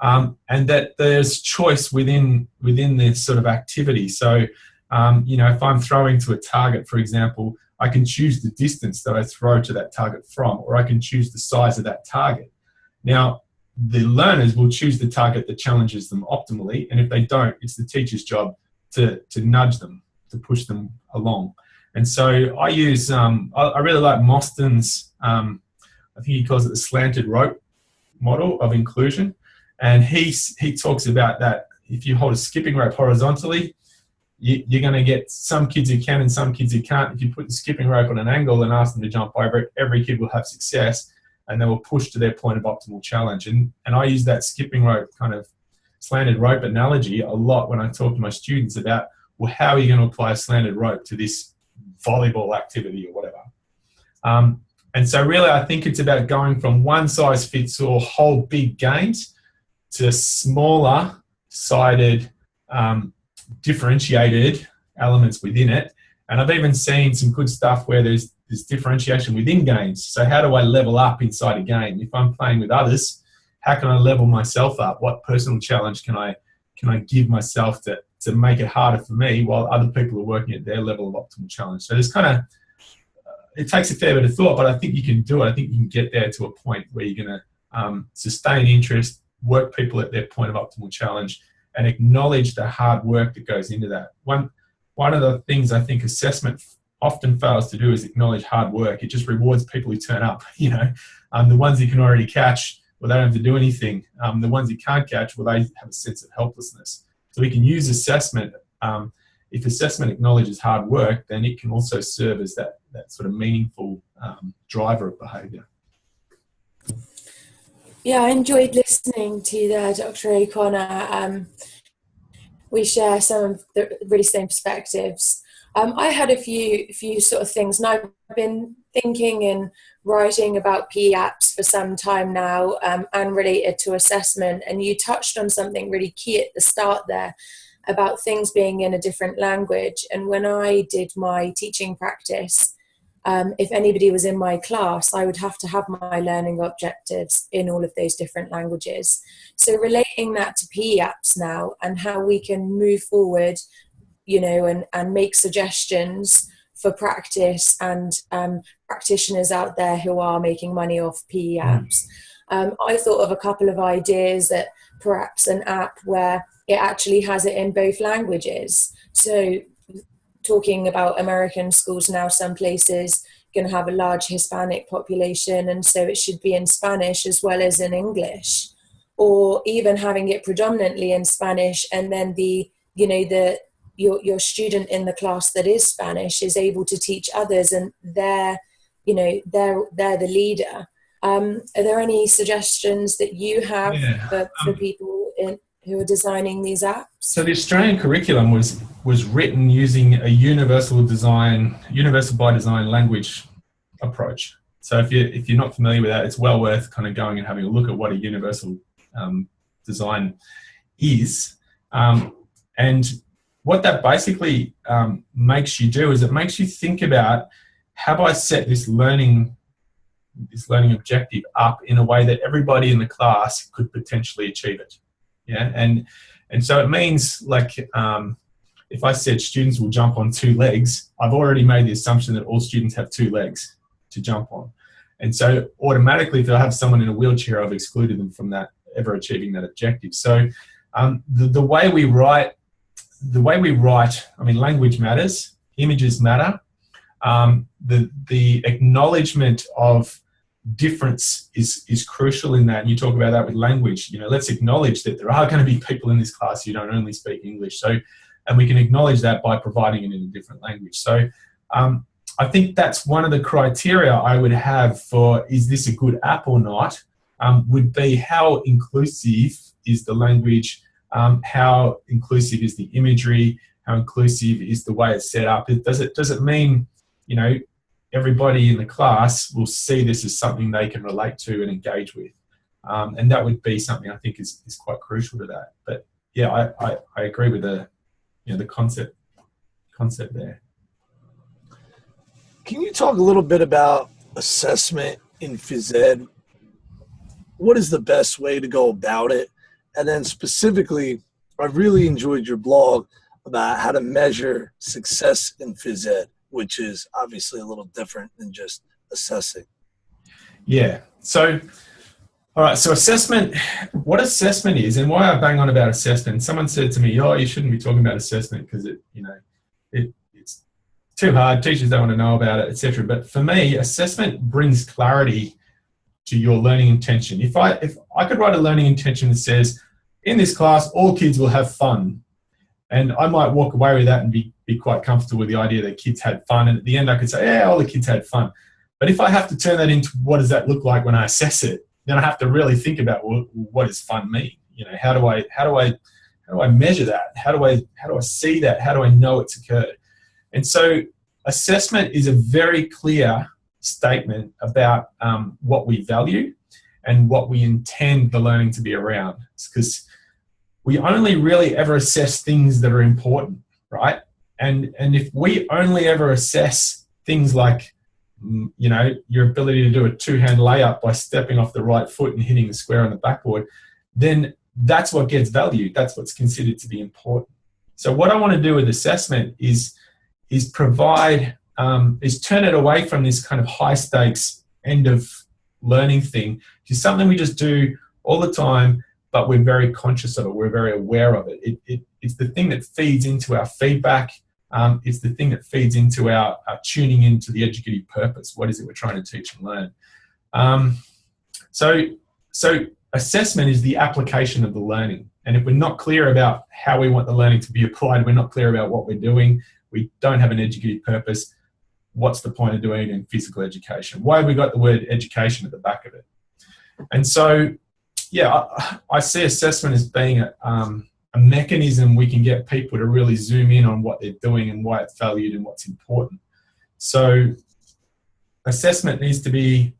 and that there's choice within this sort of activity. So, if I'm throwing to a target, for example, I can choose the distance that I throw to that target from, or I can choose the size of that target. Now, the learners will choose the target that challenges them optimally, and if they don't, it's the teacher's job to nudge them, to push them along. And so I use, I really like Mostyn's, I think he calls it the slanted rope model of inclusion. And he talks about that if you hold a skipping rope horizontally, you're going to get some kids who can and some kids who can't. If you put the skipping rope on an angle and ask them to jump over it, every kid will have success, and they will push to their point of optimal challenge. And I use that skipping rope kind of slanted rope analogy a lot when I talk to my students about, well, how are you going to apply a slanted rope to this volleyball activity or whatever? And so really I think it's about going from one size fits all whole big games to smaller sided, differentiated elements within it. And I've even seen some good stuff where there's differentiation within games. So how do I level up inside a game? If I'm playing with others, how can I level myself up? What personal challenge can I give myself to make it harder for me while other people are working at their level of optimal challenge? So there's kind of, it takes a fair bit of thought, but I think you can do it. I think you can get there to a point where you're going to sustain interest, work people at their point of optimal challenge, and acknowledge the hard work that goes into that. One of the things I think assessment often fails to do is acknowledge hard work. It just rewards people who turn up. The ones you can already catch, well, they don't have to do anything. The ones you can't catch, well, they have a sense of helplessness. So we can use assessment. If assessment acknowledges hard work, then it can also serve as that sort of meaningful driver of behaviour. Yeah, I enjoyed listening to that, Dr. O'Connor. We share some of the really same perspectives. I had a few sort of things, and I've been thinking and writing about PE apps for some time now, and related to assessment. And you touched on something really key at the start there about things being in a different language. And when I did my teaching practice, if anybody was in my class, I would have to have my learning objectives in all of those different languages. So relating that to PE apps now and how we can move forward, you know, and make suggestions for practice and practitioners out there who are making money off PE apps. I thought of a couple of ideas that perhaps an app where it actually has it in both languages. So talking about American schools now, some places going to have a large Hispanic population, and so it should be in Spanish as well as in English, or even having it predominantly in Spanish, and then your student in the class that is Spanish is able to teach others, and they're the leader. Are there any suggestions that you have for people who are designing these apps? So the Australian curriculum was written using a universal by design language approach. So if you're not familiar with that, it's well worth kind of going and having a look at what a universal design is. And what that basically makes you do is it makes you think about, have I set this learning objective up in a way that everybody in the class could potentially achieve it? Yeah, and so it means, like, if I said students will jump on 2 legs, I've already made the assumption that all students have 2 legs to jump on. And so automatically, if I have someone in a wheelchair, I've excluded them from that ever achieving that objective. So the way we write, I mean, language matters, images matter. The acknowledgement of difference is crucial in that, and you talk about that with language. You know, let's acknowledge that there are going to be people in this class who don't only speak English, and we can acknowledge that by providing it in a different language. So I think that's one of the criteria I would have for, is this a good app or not, would be how inclusive is the language, how inclusive is the imagery, how inclusive is the way it's set up. Does it mean, you know, everybody in the class will see this as something they can relate to and engage with, and that would be something I think is quite crucial to that. But yeah, I agree with the concept there. Can you talk a little bit about assessment in phys ed? What is the best way to go about it? And then specifically, I really enjoyed your blog about how to measure success in phys ed, which is obviously a little different than just assessing. Yeah. So, all right. So assessment, what assessment is, and why I bang on about assessment. Someone said to me, "Oh, you shouldn't be talking about assessment because it's too hard. Teachers don't want to know about it, etc." But for me, assessment brings clarity to your learning intention. If I could write a learning intention that says, in this class, all kids will have fun, and I might walk away with that and be quite comfortable with the idea that kids had fun. And at the end, I could say, yeah, all the kids had fun. But if I have to turn that into what does that look like when I assess it, then I have to really think about, well, what does fun mean? You know, how do I measure that? How do I see that? How do I know it's occurred? And so assessment is a very clear statement about what we value and what we intend the learning to be around. It's because we only really ever assess things that are important, right? And if we only ever assess things like, you know, your ability to do a 2-hand layup by stepping off the right foot and hitting the square on the backboard, then that's what gets valued. That's what's considered to be important. So what I want to do with assessment is turn it away from this kind of high stakes end of learning thing to something we just do all the time, but we're very conscious of it. We're very aware of it. It's the thing that feeds into our feedback. It's the thing that feeds into our tuning into the educative purpose. What is it we're trying to teach and learn? So assessment is the application of the learning. And if we're not clear about how we want the learning to be applied, we're not clear about what we're doing, we don't have an educative purpose, what's the point of doing it in physical education? Why have we got the word education at the back of it? And so, yeah, I see assessment as being a a mechanism we can get people to really zoom in on what they're doing and why it's valued and what's important. So assessment needs to be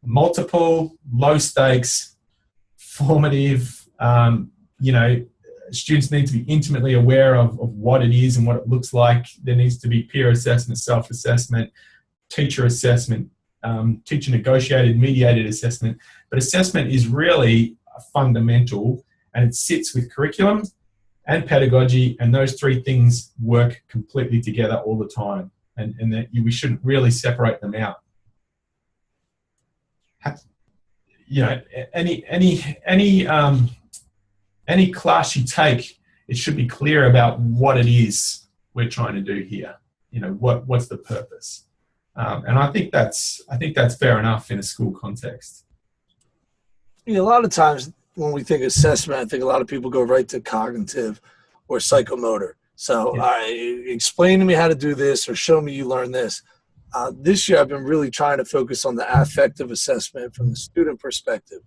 multiple, low stakes, formative. Students need to be intimately aware of what it is and what it looks like. There needs to be peer assessment, self-assessment, teacher assessment, teacher negotiated, mediated assessment. But assessment is really fundamental, and it sits with curriculum and pedagogy, and those three things work completely together all the time, and that we shouldn't really separate them out. Any class you take, it should be clear about what it is we're trying to do here. What's the purpose? And I think that's fair enough in a school context. A lot of times when we think assessment, I think a lot of people go right to cognitive or psychomotor. So explain to me how to do this, or show me you learned this. This year I've been really trying to focus on the affective assessment from the student perspective.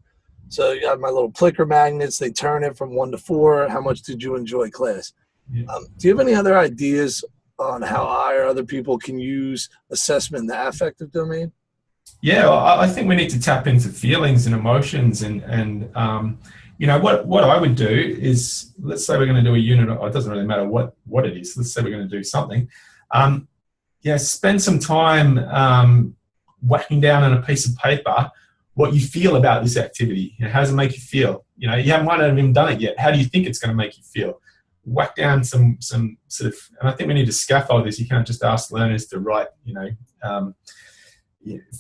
So you have my little clicker magnets. They turn it from 1 to 4. How much did you enjoy class? Yeah. Do you have any other ideas on how I or other people can use assessment in the affective domain? Yeah, well, I think we need to tap into feelings and emotions, and what I would do is, let's say we're going to do a unit, or it doesn't really matter what it is. Let's say we're going to do something. Spend some time whacking down on a piece of paper what you feel about this activity. How does it make you feel? You might not have even done it yet. How do you think it's going to make you feel? Whack down some sort of, and I think we need to scaffold this. You can't just ask learners to write,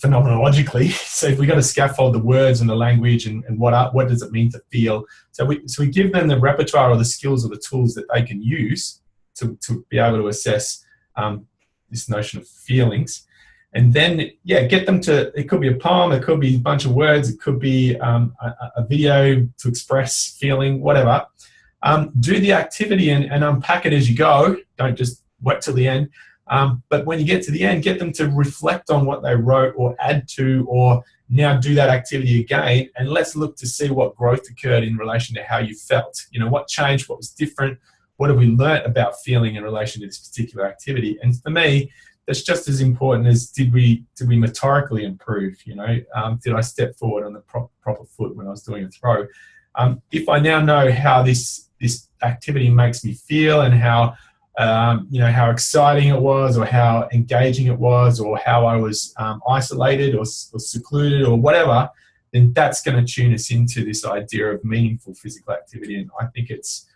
phenomenologically. So if we got to scaffold the words and the language and what does it mean to feel? So we give them the repertoire or the skills or the tools that they can use to be able to assess this notion of feelings. And then, get them to, it could be a poem, it could be a bunch of words, it could be a video to express feeling, whatever. Do the activity and unpack it as you go. Don't just wait till the end. But when you get to the end, get them to reflect on what they wrote or add to, or now do that activity again. And let's look to see what growth occurred in relation to how you felt. What changed, what was different, what have we learnt about feeling in relation to this particular activity. And for me, that's just as important as did we motorically improve? Did I step forward on the proper foot when I was doing a throw? If I now know how this activity makes me feel, and how how exciting it was, or how engaging it was, or how I was isolated or secluded or whatever, then that's going to tune us into this idea of meaningful physical activity. And I think it's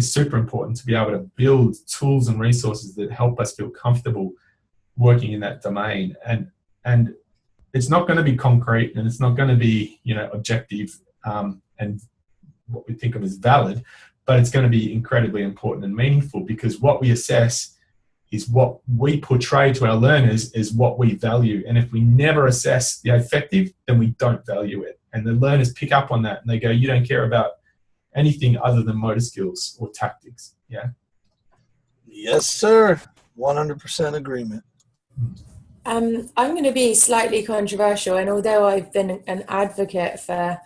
super important to be able to build tools and resources that help us feel comfortable working in that domain. And it's not going to be concrete, and it's not going to be objective and what we think of as valid, but it's going to be incredibly important and meaningful, because what we assess is what we portray to our learners is what we value. And if we never assess the affective, then we don't value it. And the learners pick up on that, and they go, you don't care about anything other than motor skills or tactics. Yeah. Yes, sir. 100% agreement. I'm going to be slightly controversial, and although I've been an advocate for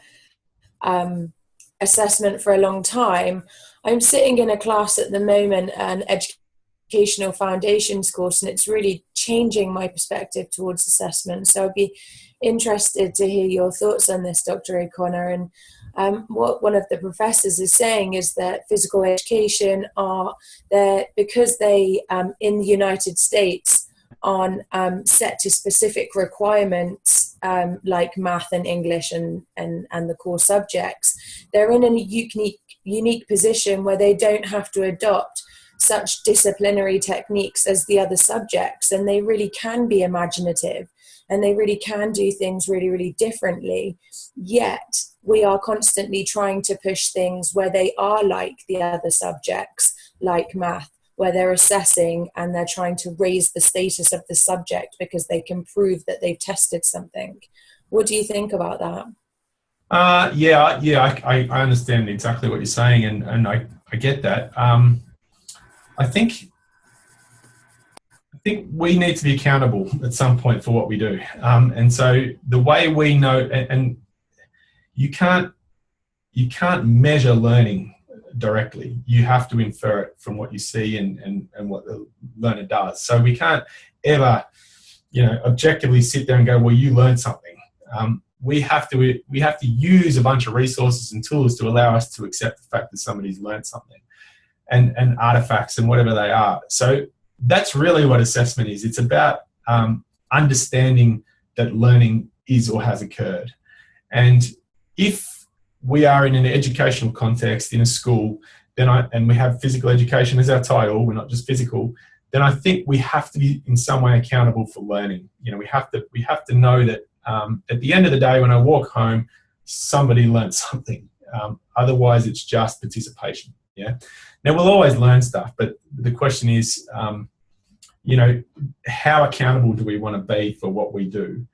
assessment for a long time, I'm sitting in a class at the moment, an educational foundations course, and it's really changing my perspective towards assessment. So I'd be interested to hear your thoughts on this, Dr. O'Connor. And what one of the professors is saying is that physical education are there because they, in the United States, on set to specific requirements like math and English and the core subjects. They're in a unique position where they don't have to adopt such disciplinary techniques as the other subjects, and they really can be imaginative, and they really can do things really, really differently. Yet we are constantly trying to push things where they are like the other subjects, like math, where they're assessing and they're trying to raise the status of the subject because they can prove that they've tested something. What do you think about that? I understand exactly what you're saying, and I get that. I think we need to be accountable at some point for what we do. And so the way we know, and you can't you can't measure learning directly. You have to infer it from what you see and what the learner does. So we can't ever, objectively sit there and go, well, you learned something. We have to use a bunch of resources and tools to allow us to accept the fact that somebody's learned something, and artifacts and whatever they are. So that's really what assessment is. It's about understanding that learning is or has occurred. And if we are in an educational context in a school, and we have physical education as our title, we're not just physical, then I think we have to be in some way accountable for learning. We have to know that at the end of the day, when I walk home, somebody learned something. Otherwise, it's just participation. Yeah. Now we'll always learn stuff, but the question is, how accountable do we want to be for what we do?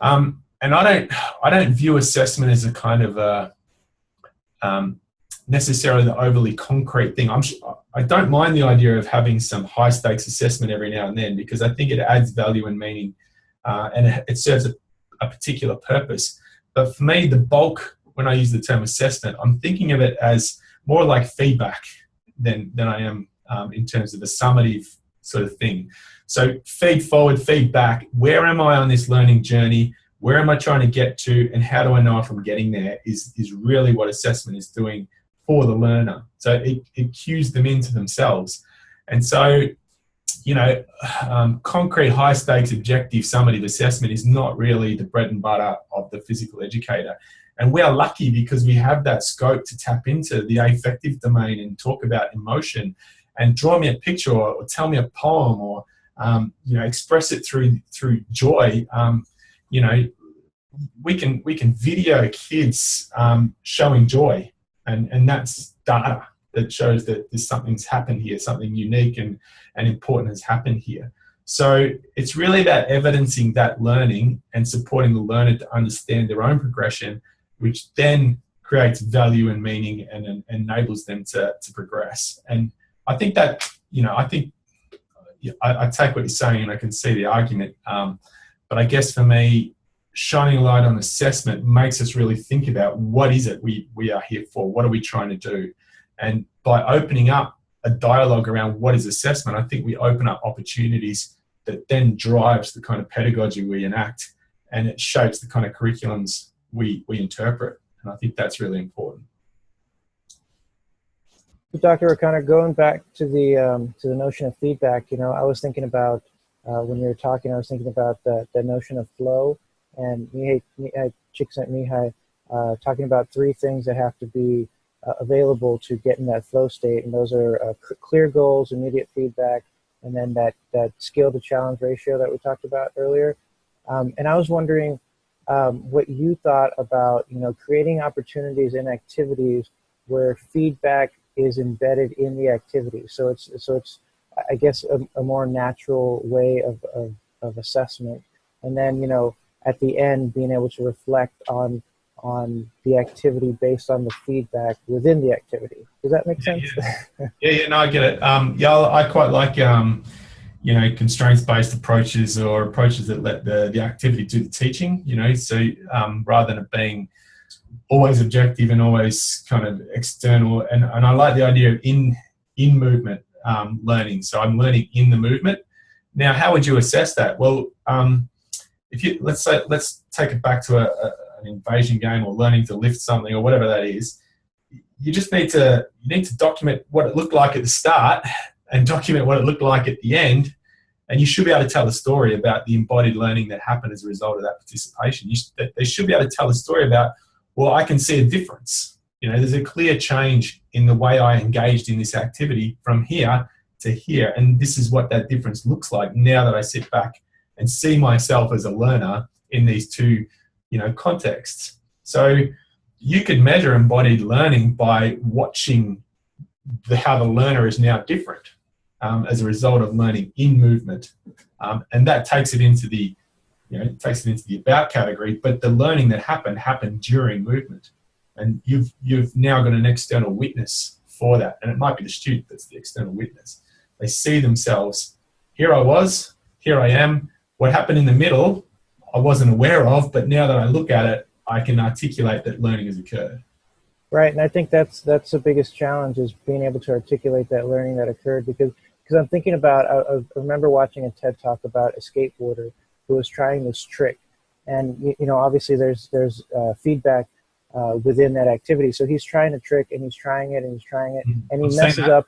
And I don't view assessment as a kind of a necessarily the overly concrete thing. I don't mind the idea of having some high stakes assessment every now and then, because I think it adds value and meaning, and it serves a particular purpose. But for me, the bulk, when I use the term assessment, I'm thinking of it as more like feedback than I am in terms of a summative sort of thing. So feed forward, feedback. Where am I on this learning journey? Where am I trying to get to? And how do I know if I'm getting there is really what assessment is doing for the learner. So it cues them into themselves. And so, concrete, high stakes, objective, summative assessment is not really the bread and butter of the physical educator. And we are lucky because we have that scope to tap into the affective domain and talk about emotion and draw me a picture or tell me a poem or, express it through joy. We can video kids showing joy, and that's data that shows that there's something's happened here, something unique and important has happened here. So it's really about evidencing that learning and supporting the learner to understand their own progression, which then creates value and meaning and enables them to progress. And I think that, I take what you're saying and I can see the argument. But I guess for me, shining a light on assessment makes us really think about what is it we are here for? What are we trying to do? And by opening up a dialogue around what is assessment, I think we open up opportunities that then drives the kind of pedagogy we enact, and it shapes the kind of curriculums we interpret. And I think that's really important. Dr. O'Connor, going back to the notion of feedback, I was thinking about, when you were talking, I was thinking about the notion of flow, and Csikszentmihalyi talking about 3 things that have to be available to get in that flow state, and those are clear goals, immediate feedback, and then that skill to challenge ratio that we talked about earlier. And I was wondering what you thought about, creating opportunities and activities where feedback is embedded in the activity. So it's I guess a more natural way of assessment. And then, at the end, being able to reflect on the activity based on the feedback within the activity. Does that make sense? Yeah, no, I get it. I quite like, constraints-based approaches or approaches that let the activity do the teaching, so rather than it being always objective and always kind of external. And I like the idea of in movement learning. So I'm learning in the movement. Now, how would you assess that? Well, let's take it back to an invasion game or learning to lift something or whatever that is. You just need to document what it looked like at the start and document what it looked like at the end, and you should be able to tell a story about the embodied learning that happened as a result of that participation. They should be able to tell a story about, well, I can see a difference. There's a clear change in the way I engaged in this activity from here to here, and this is what that difference looks like now that I sit back and see myself as a learner in these 2, contexts. So you could measure embodied learning by watching how the learner is now different as a result of learning in movement, and that takes it into the about category. But the learning that happened during movement, and you've now got an external witness for that, and it might be the student that's the external witness. They see themselves. Here I was. Here I am. What happened in the middle, I wasn't aware of, but now that I look at it, I can articulate that learning has occurred. Right, and I think that's the biggest challenge, is being able to articulate that learning that occurred, because I'm thinking about, I remember watching a TED Talk about a skateboarder who was trying this trick, and you know, obviously there's feedback within that activity. So he's trying a trick, and he's trying it, and he's trying it, and he messes up,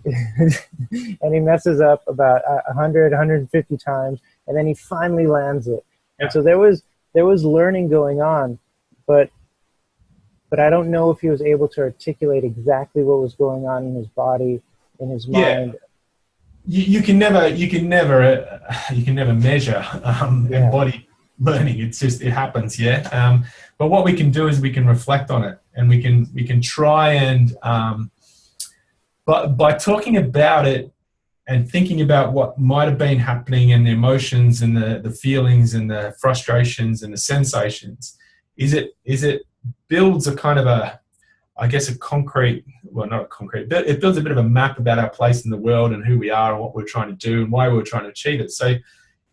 and he messes up about 100, 150 times, and then he finally lands it. Yeah. And so there was learning going on, but I don't know if he was able to articulate exactly what was going on in his body, in his mind. You can never measure embodied learning. It's just, it happens. But what we can do is we can reflect on it, and we can try and but by talking about it and thinking about what might have been happening, and the emotions and the feelings and the frustrations and the sensations, is it builds a kind of a, I guess, a concrete, well, not a concrete, but it builds a bit of a map about our place in the world and who we are and what we're trying to do and why we're trying to achieve it. So,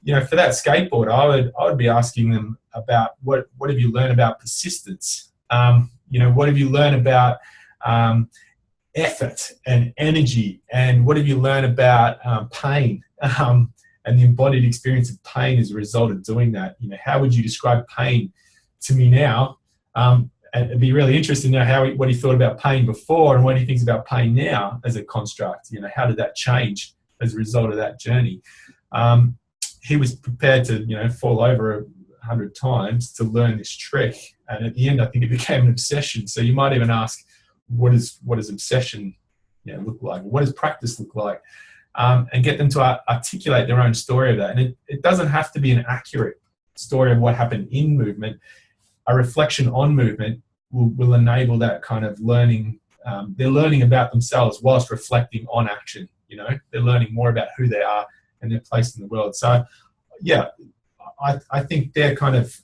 you know, for that skateboard, I would be asking them about what have you learned about persistence? You know, what have you learned about effort and energy, and what have you learned about pain and the embodied experience of pain as a result of doing that? You know, how would you describe pain to me now? And it'd be really interesting to know what he thought about pain before and what he thinks about pain now as a construct. You know, how did that change as a result of that journey? He was prepared to, you know, fall over 100 times to learn this trick, and at the end, I think it became an obsession. So you might even ask, what does obsession, you know, look like? What does practice look like? And get them to articulate their own story of that. And it doesn't have to be an accurate story of what happened in movement. A reflection on movement will enable that kind of learning. They're learning about themselves whilst reflecting on action. You know, they're learning more about who they are and their place in the world. So, yeah, I think they're kind of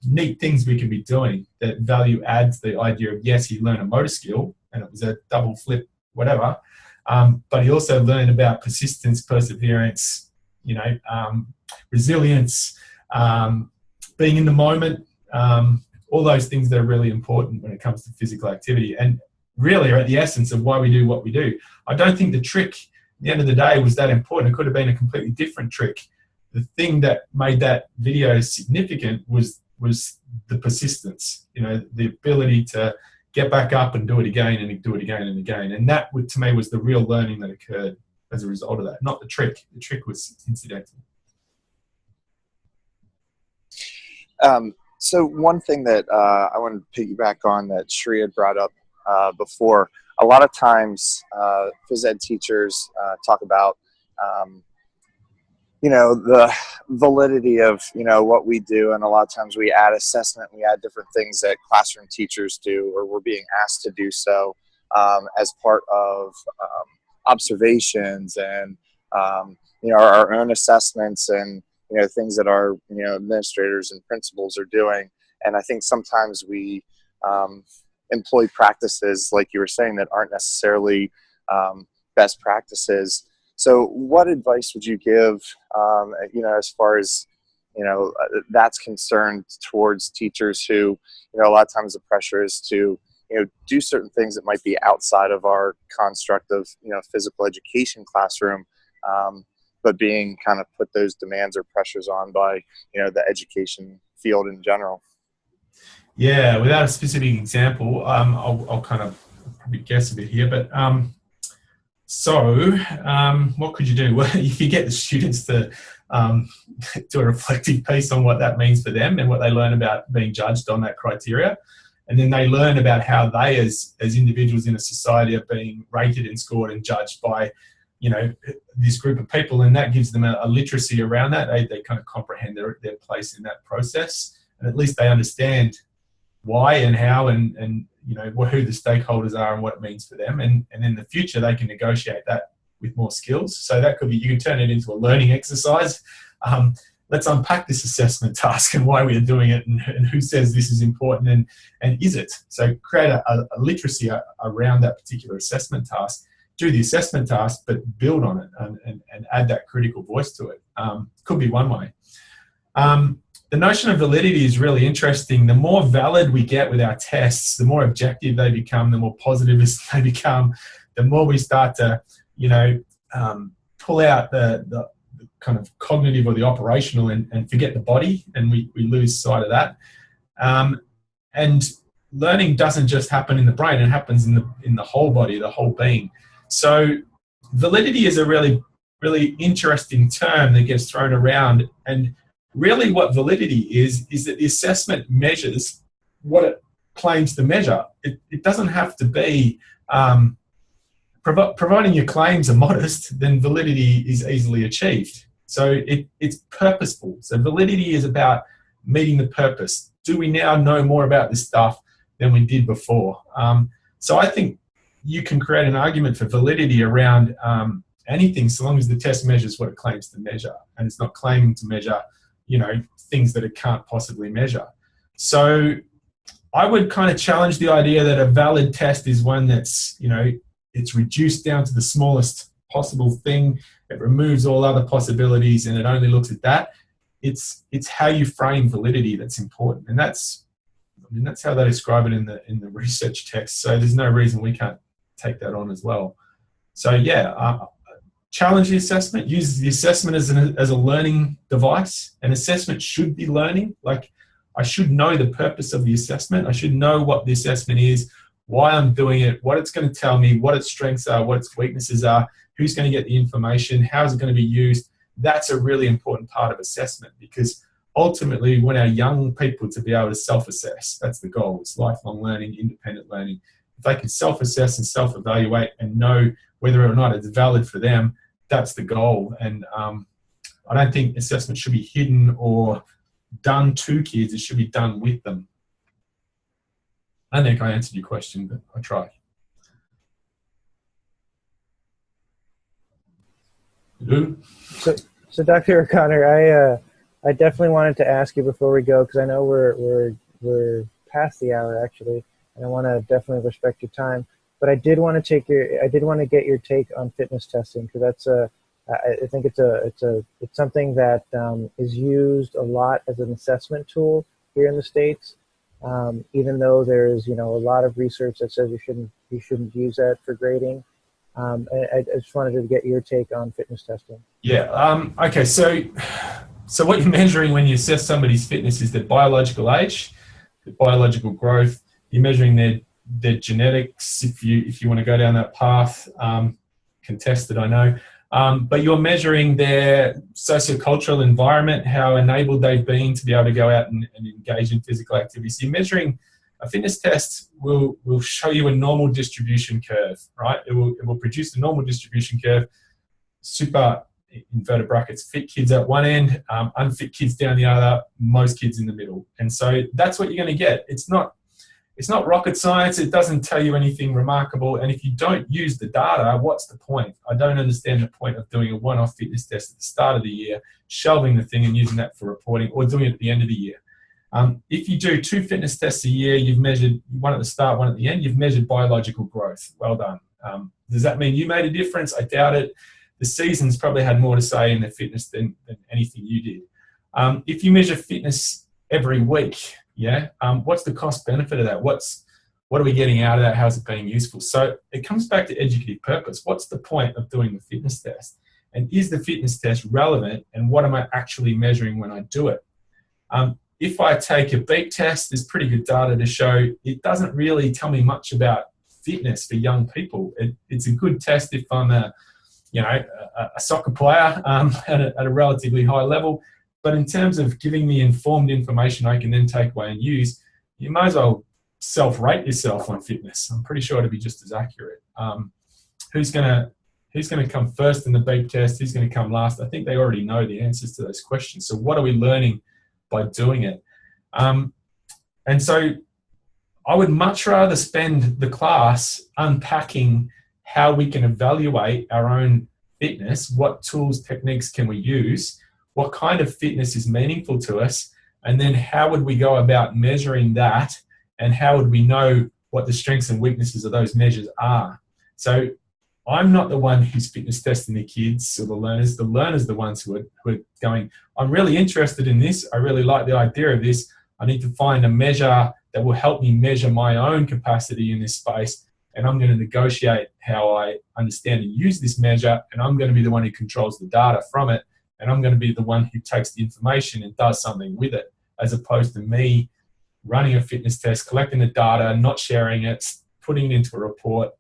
neat things we can be doing that value adds the idea of, yes, he learned a motor skill and it was a double flip, whatever, but he also learned about persistence, perseverance, you know, resilience, being in the moment, all those things that are really important when it comes to physical activity, and really are at the essence of why we do what we do. I don't think the trick, at the end of the day, was that important. It could have been a completely different trick. The thing that made that video significant was the persistence, you know, the ability to get back up and do it again and do it again and again. And that, to me, was the real learning that occurred as a result of that, not the trick. The trick was incidental. So one thing that I wanted to piggyback on that Shri had brought up before, a lot of times phys ed teachers talk about you know, the validity of, you know, what we do. And a lot of times we add assessment, we add different things that classroom teachers do, or we're being asked to do so as part of observations and, you know, our own assessments and, you know, things that our, you know, administrators and principals are doing. And I think sometimes we employ practices, like you were saying, that aren't necessarily best practices. So what advice would you give, you know, as far as, you know, that's concerned towards teachers who, you know, a lot of times the pressure is to, you know, do certain things that might be outside of our construct of, you know, physical education classroom, but being kind of put those demands or pressures on by, you know, the education field in general? Yeah, without a specific example, I'll kind of probably guess a bit here, but what could you do? Well, if you get the students to do a reflective piece on what that means for them and what they learn about being judged on that criteria, and then they learn about how they as individuals in a society are being rated and scored and judged by, you know, this group of people, and that gives them a literacy around that. They kind of comprehend their place in that process, and at least they understand why and how and you know, who the stakeholders are and what it means for them, and in the future they can negotiate that with more skills. So that could be, you can turn it into a learning exercise. Let's unpack this assessment task and why we are doing it, and who says this is important, and is it? So create a literacy around that particular assessment task. Do the assessment task, but build on it and add that critical voice to it. Could be one way. the notion of validity is really interesting. The more valid we get with our tests, the more objective they become, the more positivist they become, the more we start to, pull out the kind of cognitive or the operational and forget the body, and we lose sight of that. And learning doesn't just happen in the brain, it happens in the whole body, the whole being. So validity is a really, really interesting term that gets thrown around, and really what validity is that the assessment measures what it claims to measure. It doesn't have to be, providing your claims are modest, then validity is easily achieved. So it's purposeful. So validity is about meeting the purpose. Do we now know more about this stuff than we did before? So I think you can create an argument for validity around anything, so long as the test measures what it claims to measure, and it's not claiming to measure things that it can't possibly measure. So I would kind of challenge the idea that a valid test is one that's, it's reduced down to the smallest possible thing. It removes all other possibilities and it only looks at that. It's how you frame validity that's important. And that's how they describe it in the research text. So there's no reason we can't take that on as well. So yeah, challenge the assessment, use the assessment as a learning device. An assessment should be learning. Like, I should know the purpose of the assessment. I should know what the assessment is, why I'm doing it, what it's going to tell me, what its strengths are, what its weaknesses are, who's going to get the information, how is it going to be used. That's a really important part of assessment, because ultimately we want our young people to be able to self-assess. That's the goal. It's lifelong learning, independent learning. If they can self-assess and self-evaluate and know whether or not it's valid for them, that's the goal. And I don't think assessment should be hidden or done to kids. It should be done with them. I think I answered your question, but I tried. So Dr. O'Connor, I definitely wanted to ask you before we go, because I know we're past the hour actually, and I want to definitely respect your time. But I did want to get your take on fitness testing, because that's I think it's something that is used a lot as an assessment tool here in the States. Even though there's a lot of research that says you shouldn't use that for grading. I just wanted to get your take on fitness testing. Yeah. Okay. So what you're measuring when you assess somebody's fitness is their biological age, their biological growth. You're measuring their genetics, if you want to go down that path. Contested, I know. But you're measuring their sociocultural environment, how enabled they've been to be able to go out and engage in physical activity. So you're measuring. A fitness test will show you a normal distribution curve, right? It will produce a normal distribution curve, super, inverted brackets, fit kids at one end, unfit kids down the other, most kids in the middle. And so that's what you're going to get. It's not rocket science. It doesn't tell you anything remarkable. And if you don't use the data, what's the point? I don't understand the point of doing a one-off fitness test at the start of the year, shelving the thing and using that for reporting, or doing it at the end of the year. If you do 2 fitness tests a year, you've measured one at the start, one at the end, you've measured biological growth. Well done. Does that mean you made a difference? I doubt it. The seasons probably had more to say in their fitness than anything you did. If you measure fitness every week, what's the cost benefit of that? What are we getting out of that? How's it being useful? So it comes back to educative purpose. What's the point of doing the fitness test? And is the fitness test relevant? And what am I actually measuring when I do it? If I take a beep test, there's pretty good data to show it doesn't really tell me much about fitness for young people. It's a good test if I'm a soccer player at a relatively high level. But in terms of giving me informed information I can then take away and use, you might as well self-rate yourself on fitness. I'm pretty sure it'll be just as accurate. Who's going to come first in the beep test? Who's going to come last? I think they already know the answers to those questions. So what are we learning by doing it? And so I would much rather spend the class unpacking how we can evaluate our own fitness, what tools, techniques can we use, what kind of fitness is meaningful to us, and then how would we go about measuring that, and how would we know what the strengths and weaknesses of those measures are. So I'm not the one who's fitness testing the kids or the learners. The learners are the ones who are going, I'm really interested in this. I really like the idea of this. I need to find a measure that will help me measure my own capacity in this space. And I'm going to negotiate how I understand and use this measure. And I'm going to be the one who controls the data from it. And I'm going to be the one who takes the information and does something with it, as opposed to me running a fitness test, collecting the data, not sharing it, putting it into a report,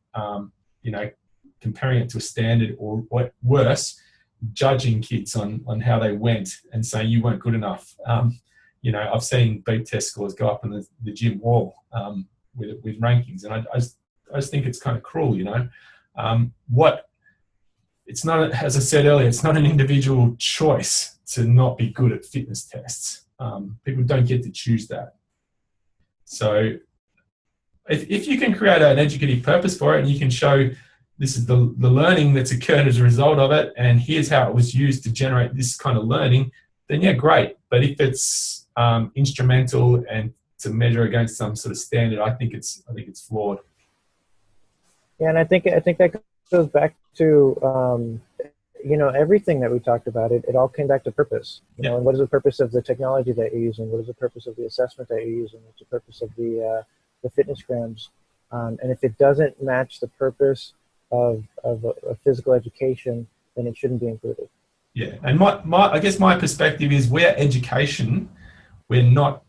comparing it to a standard, or what worse, judging kids on how they went and saying you weren't good enough. I've seen beep test scores go up on the gym wall with rankings, and I just think it's kind of cruel. It's not, as I said earlier, it's not an individual choice to not be good at fitness tests. People don't get to choose that. So if you can create an educative purpose for it, and you can show this is the learning that's occurred as a result of it, and here's how it was used to generate this kind of learning, then yeah, great. But if it's instrumental and to measure against some sort of standard, I think it's flawed. Yeah, and I think that goes back to everything that we talked about. It all came back to purpose. And what is the purpose of the technology that you're using? What is the purpose of the assessment that you're using? What's the purpose of the fitness grams? And if it doesn't match the purpose of a physical education, then it shouldn't be included. Yeah, and I guess my perspective is we're education. We're not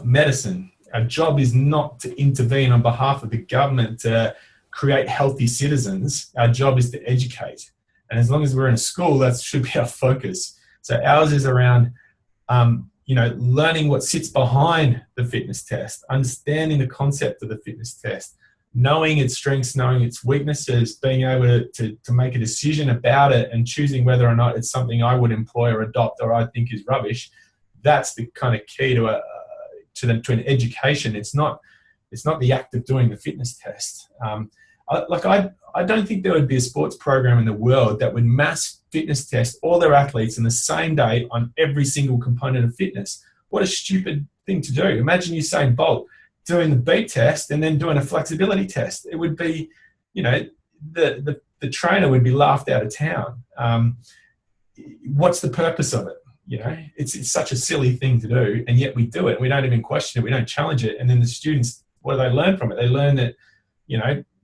medicine. Our job is not to intervene on behalf of the government to create healthy citizens. Our job is to educate. And as long as we're in a school, that should be our focus. So ours is around, learning what sits behind the fitness test, understanding the concept of the fitness test, knowing its strengths, knowing its weaknesses, being able to make a decision about it and choosing whether or not it's something I would employ or adopt or I think is rubbish. That's the kind of key to an education. It's not the act of doing the fitness test. I don't think there would be a sports program in the world that would mass fitness test all their athletes in the same day on every single component of fitness. What a stupid thing to do. Imagine Usain Bolt doing the beep test and then doing a flexibility test. It would be, the trainer would be laughed out of town. What's the purpose of it? It's such a silly thing to do, and yet we do it. We don't even question it. We don't challenge it. And then the students, what do they learn from it? They learn that,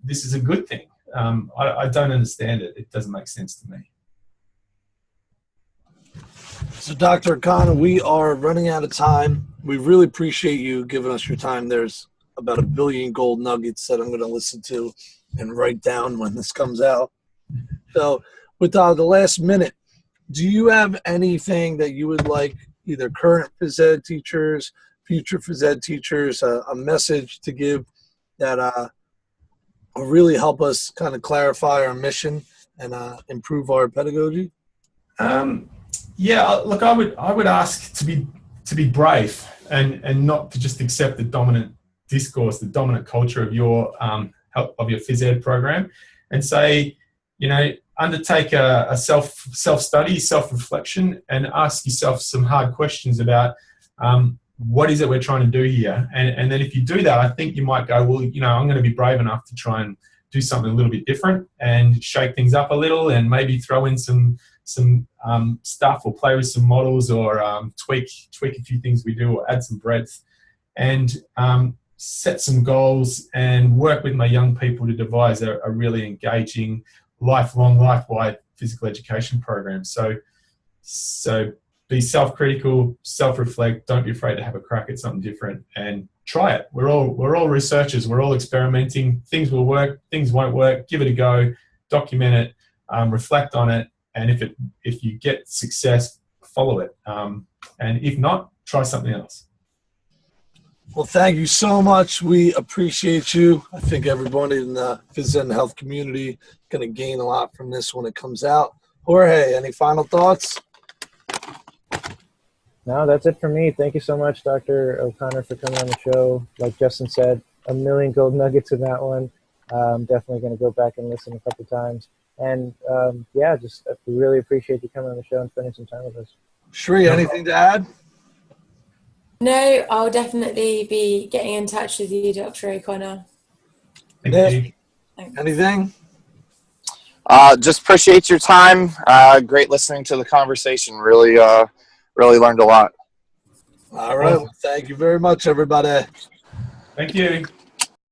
this is a good thing. I don't understand it. It doesn't make sense to me. So, Dr. O'Connor, we are running out of time. We really appreciate you giving us your time. There's about 1 billion gold nuggets that I'm going to listen to and write down when this comes out. So, with the last minute, do you have anything that you would like either current phys ed teachers, future phys ed teachers, a message to give that will really help us kind of clarify our mission and improve our pedagogy? Look, I would ask to be brave and not to just accept the dominant discourse, the dominant culture of your phys ed program, and say, undertake a self-study, self-reflection, and ask yourself some hard questions about what is it we're trying to do here. And then if you do that, I think you might go, well, I'm going to be brave enough to try and do something a little bit different and shake things up a little, and maybe throw in some stuff, or play with some models, or tweak a few things we do, or add some breadth, and set some goals and work with my young people to devise a really engaging, lifelong, life-wide physical education program. So be self-critical, self-reflect. Don't be afraid to have a crack at something different and try it. We're all researchers. We're all experimenting. Things will work. Things won't work. Give it a go. Document it. Reflect on it. And if you get success, follow it. And if not, try something else. Well, thank you so much. We appreciate you. I think everybody in the phys ed and health community is going to gain a lot from this when it comes out. Jorge, any final thoughts? No, that's it for me. Thank you so much, Dr. O'Connor, for coming on the show. Like Justen said, 1 million gold nuggets in that one. I'm definitely going to go back and listen a couple times. And we really appreciate you coming on the show and spending some time with us. Shri, anything to add? No, I'll definitely be getting in touch with you, Dr. O'Connor. Thank you. Anything? Just appreciate your time. Great listening to the conversation. Really, really learned a lot. All right. Well, thank you very much, everybody. Thank you.